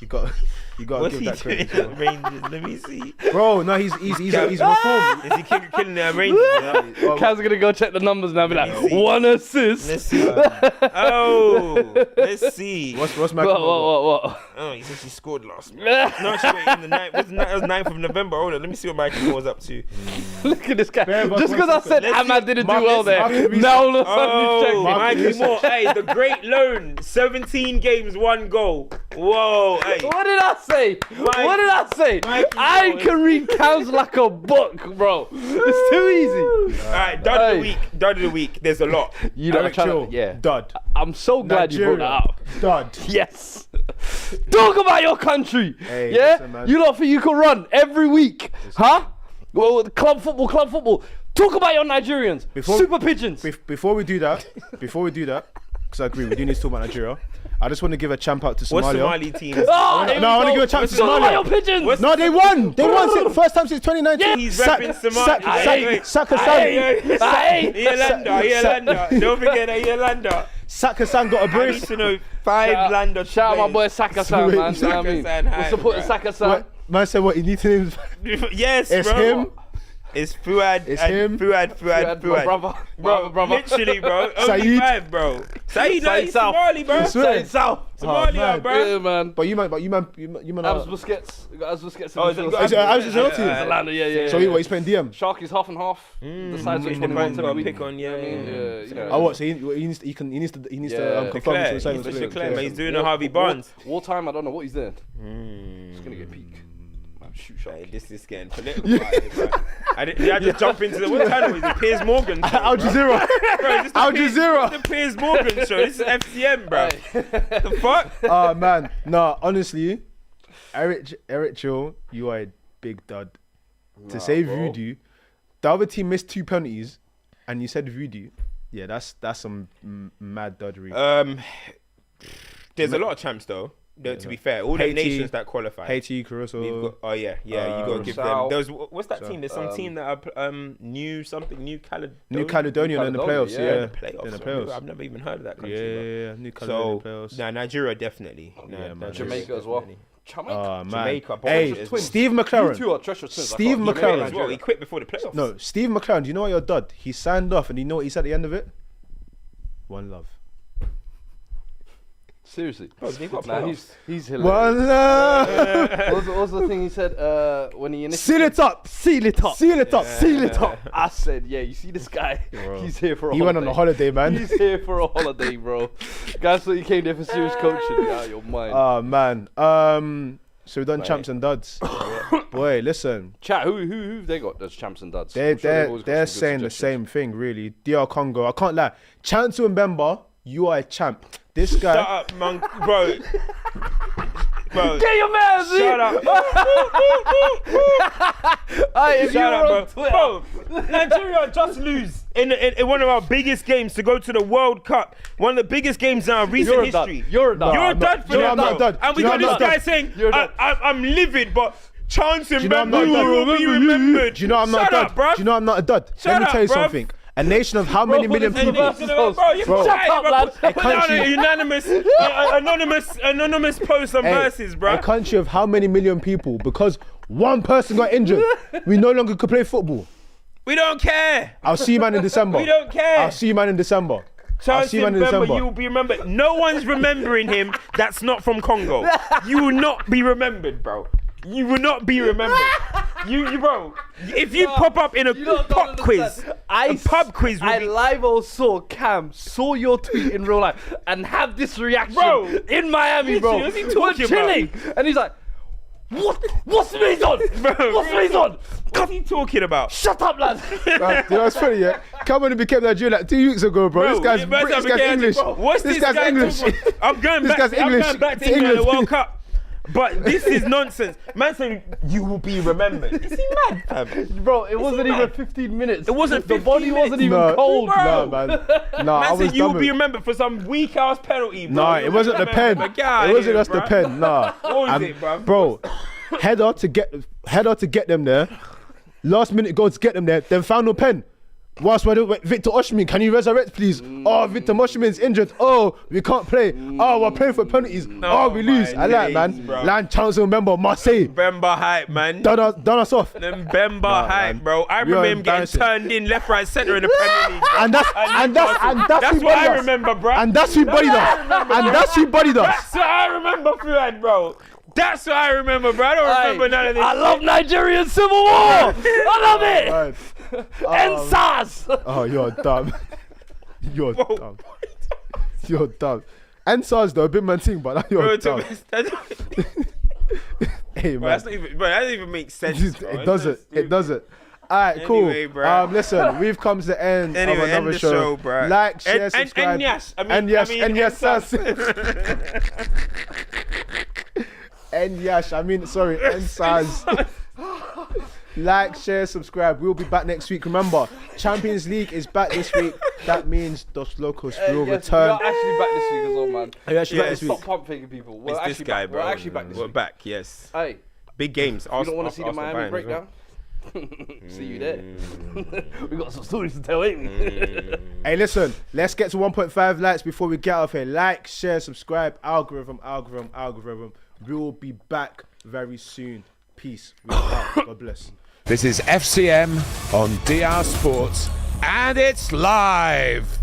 You got to What's give he that doing credit. as well. at Rangers? Let me see. Bro, no, he's reformed. Is he killing their Rangers? Oh, Kaz gonna go check the numbers now and be like, Let me see. 1 assist. Let's see. Oh, let's see. what's Mikey What, Moore? what? Oh, he says he scored last month. No, actually, wait, in the ninth. That was 9th of November. Hold on, let me see what Mikey Moore was up to. Look at this guy. Bear with us Just one because I second. said Let's Ahmad see. didn't Mark- do well there. Mark- Now all of a sudden Oh, he's checking. Mikey Moore, hey, the great loan, 17 games, 1 goal. Whoa, hey. What did I say? What did I say? Mikey I Moore. can read counts like a book, bro. It's too easy. All right, dud of the week. There's a lot. You know, Eric Chill, yeah. dud. I'm so glad you brought that up. Dud. Yes. Talk about your country. Hey, yeah? listen, man. You lot think you can run every week. Huh? Well, club football. Talk about your Nigerians. Super pigeons. Before we do that, because I agree, we do need to talk about Nigeria. I just want to give a champ out to What's Somalia. Somali team? Ah, here we No, I want to go. give a champ to Talk about your Somalia. pigeons. No, they won. They won since first time since 2019. Yeah. He's repping Somalia. Saka Hey, Yolanda. Don't forget that Yolanda. Saka San got a I need brace. to know 5 Landa Shout out my boy players. Saka-san, man. You know what I mean? Saka-san, hi, We're supporting bruh. Saka-san. What? Man said what? He needs to name. Yes, It's bro. him. It's Fuad. It's and him. Fuad. My brother. Literally, bro. Only Saeed. 5, bro. Saeed, no, Saeed he's South. Somali, bro. Swear. South. Somalia, man. bro. Yeah, man. But you man. Abs Busquets. We got Abs Busquets. Oh, in the is it- midfield. Is it Abs is your team? Atlanta, yeah. So he's playing DM. Sharky's half and half. The sides Which of the 21 man's got every a week. pick on, yeah. Yeah. Oh what? So he needs to confirm Declare. which one He's he's declare, playing. man. He's doing a Harvey Barnes. Wartime, I don't know what he's doing. He's gonna get peak. Shoot shot. Hey, this is getting political. Out here, bro. I just jump into the what channel is it? Piers Morgan. Show, Al bro. Jazeera. Bro, this Al the Piers- Jazeera. this the Piers Morgan show. This is FCM, bro. The fuck? Oh man, no, honestly, Eric Chill, you are a big dud. To say voodoo, the other team missed 2 penalties, and you said voodoo. Yeah, that's some mad doddery. There's a lot of champs though. To be fair, all the Haiti, nations that qualify. Haiti, Caruso. We've got, oh yeah, you got to give them. Curacao. There was, what's that team? There's some team that are New Caledonia. New Caledonia in the playoffs, Caledonia, yeah. In the playoffs. In the so playoffs. I've never even heard of that Yeah, country. bro. New Caledonia So, playoffs. nah, Nigeria definitely. Nah, Yeah, man. Nigeria Jamaica as well. definitely. Jamaica. Oh man. Jamaica, but Hey, it's twins. Steve You McLaren. two are treacherous twins. Steve I can't- McLaren. As well, he quit before the playoffs. No, Steve McLaren. Do you know what you're dud? He signed off, and you know what he said at the end of it? One love. Seriously. Bro, they've got Nah, playoffs. he's hilarious. One love. What was the thing he said when he Seal it up. Seal it up. Seal it up. Seal it up. I said, yeah, you see this guy? He's here for a He holiday. went on a holiday, man. He's here for a holiday, bro. Guys thought he came there for serious coaching. You're out of your mind. Oh man. So we've done champs and duds. Boy, listen. Chat, who have they got as champs and duds? They're I'm sure they've always got they're some good saying the suggestions. same thing, really. DR Congo. I can't lie. Chantu Mbemba, you are a champ. This guy. Shut up, man, bro. bro. Get your man, Shut up. If Shut you're on up, Twitter, bro. Nigeria just lose in one of our biggest games to go to the World Cup. One of the biggest games in our recent history. You're a dud. You're a dud for that, bro. And we got this guy saying, I'm livid, but chance and Bemba, you will be remembered. Do you know I'm not a dud? Do you know I'm not a dud? Let me tell you something. A nation of how many million people? Bro, you Bro. shut up, bro. Put down country- a unanimous, anonymous post on verses, bro. A country of how many million people? Because one person got injured, we no longer could play football. We don't care. I'll see you man in December. We don't care. I'll see you man in December. I'll Chance see you man in Bemba, December. you will be remembered. No one's remembering him that's not from Congo. You will not be remembered, bro. You will not be remembered. You bro. If you pop up in a pop quiz, a pub quiz will I be... live saw Cam, saw your tweet in real life, and have this reaction Bro. in Miami, bro. What's he We're talking chilling, and he's like, What's me on? What's me on? What's he talking about? Shut up, lad. You know what's funny, yeah? Cameron became Nigerian like 2 weeks ago, bro. This guy's English. What's this guy's guy English. talking about? I'm going This back guy's English. to England at the World Cup. But this is nonsense. Man saying you will be remembered. Is he mad, fam? Bro, it wasn't mad? even 15 minutes. It wasn't The 15 body wasn't minutes. even cold. No, man. No, I Man was said you will done be with. remembered for some weak ass penalty, bro. Nah, it wasn't the pen. It wasn't just the pen. Nah. What was it, bro? Bro, header to get them there. Last minute goal to get them there. Then final pen. Whilst we're doing Victor Osimhen, can you resurrect, please? Oh, Victor Osimhen's injured. Oh, we can't play. Oh, we're playing for penalties. Oh, we lose. I like, man. bro. Land Chancellor member Marseille. Bemba hype, man. Done us off. Them Bemba hype, man. bro. I We are remember him getting embarrassing. turned in left, right, centre in the Premier League. And that's That's who what I bodied us. remember, bro. And that's who bodied us. And that's who bodied us. That's what I remember, Fuad, bro. That's what I remember, bro. I don't remember none of this. I love Nigerian Civil War. I love it. Right. And SARS. Oh, you're dumb. You're dumb. You're dumb. And SARS though, a bit man thing, but you're dumb. Hey man, That doesn't even make sense. Bro. it doesn't. It doesn't. Alright, cool. Anyway, bro. Listen, we've come to the end of Anyway, another end the show. show, bro. Like, share, subscribe. And yes, I mean, and yes, I mean, and yes, SARS. SARS. And yes, I mean, sorry, and SARS. Like, share, subscribe. We'll be back next week. Remember, Champions League is back this week. That means Dos Locos will return. We're actually back this week as well, man. Are you actually back Yeah, this week? Stop pump faking people. We're It's actually this guy, back. bro. We're actually back this We're week. back, yes. Hey, Big games. you don't want to see the Miami breakdown? See you there. We got some stories to tell, ain't we? Hey, listen, let's get to 1.5 likes before we get off here. Like, share, subscribe. Algorithm. We will be back very soon. Peace. We are out. God bless. This is FCM on DR Sports, and it's live.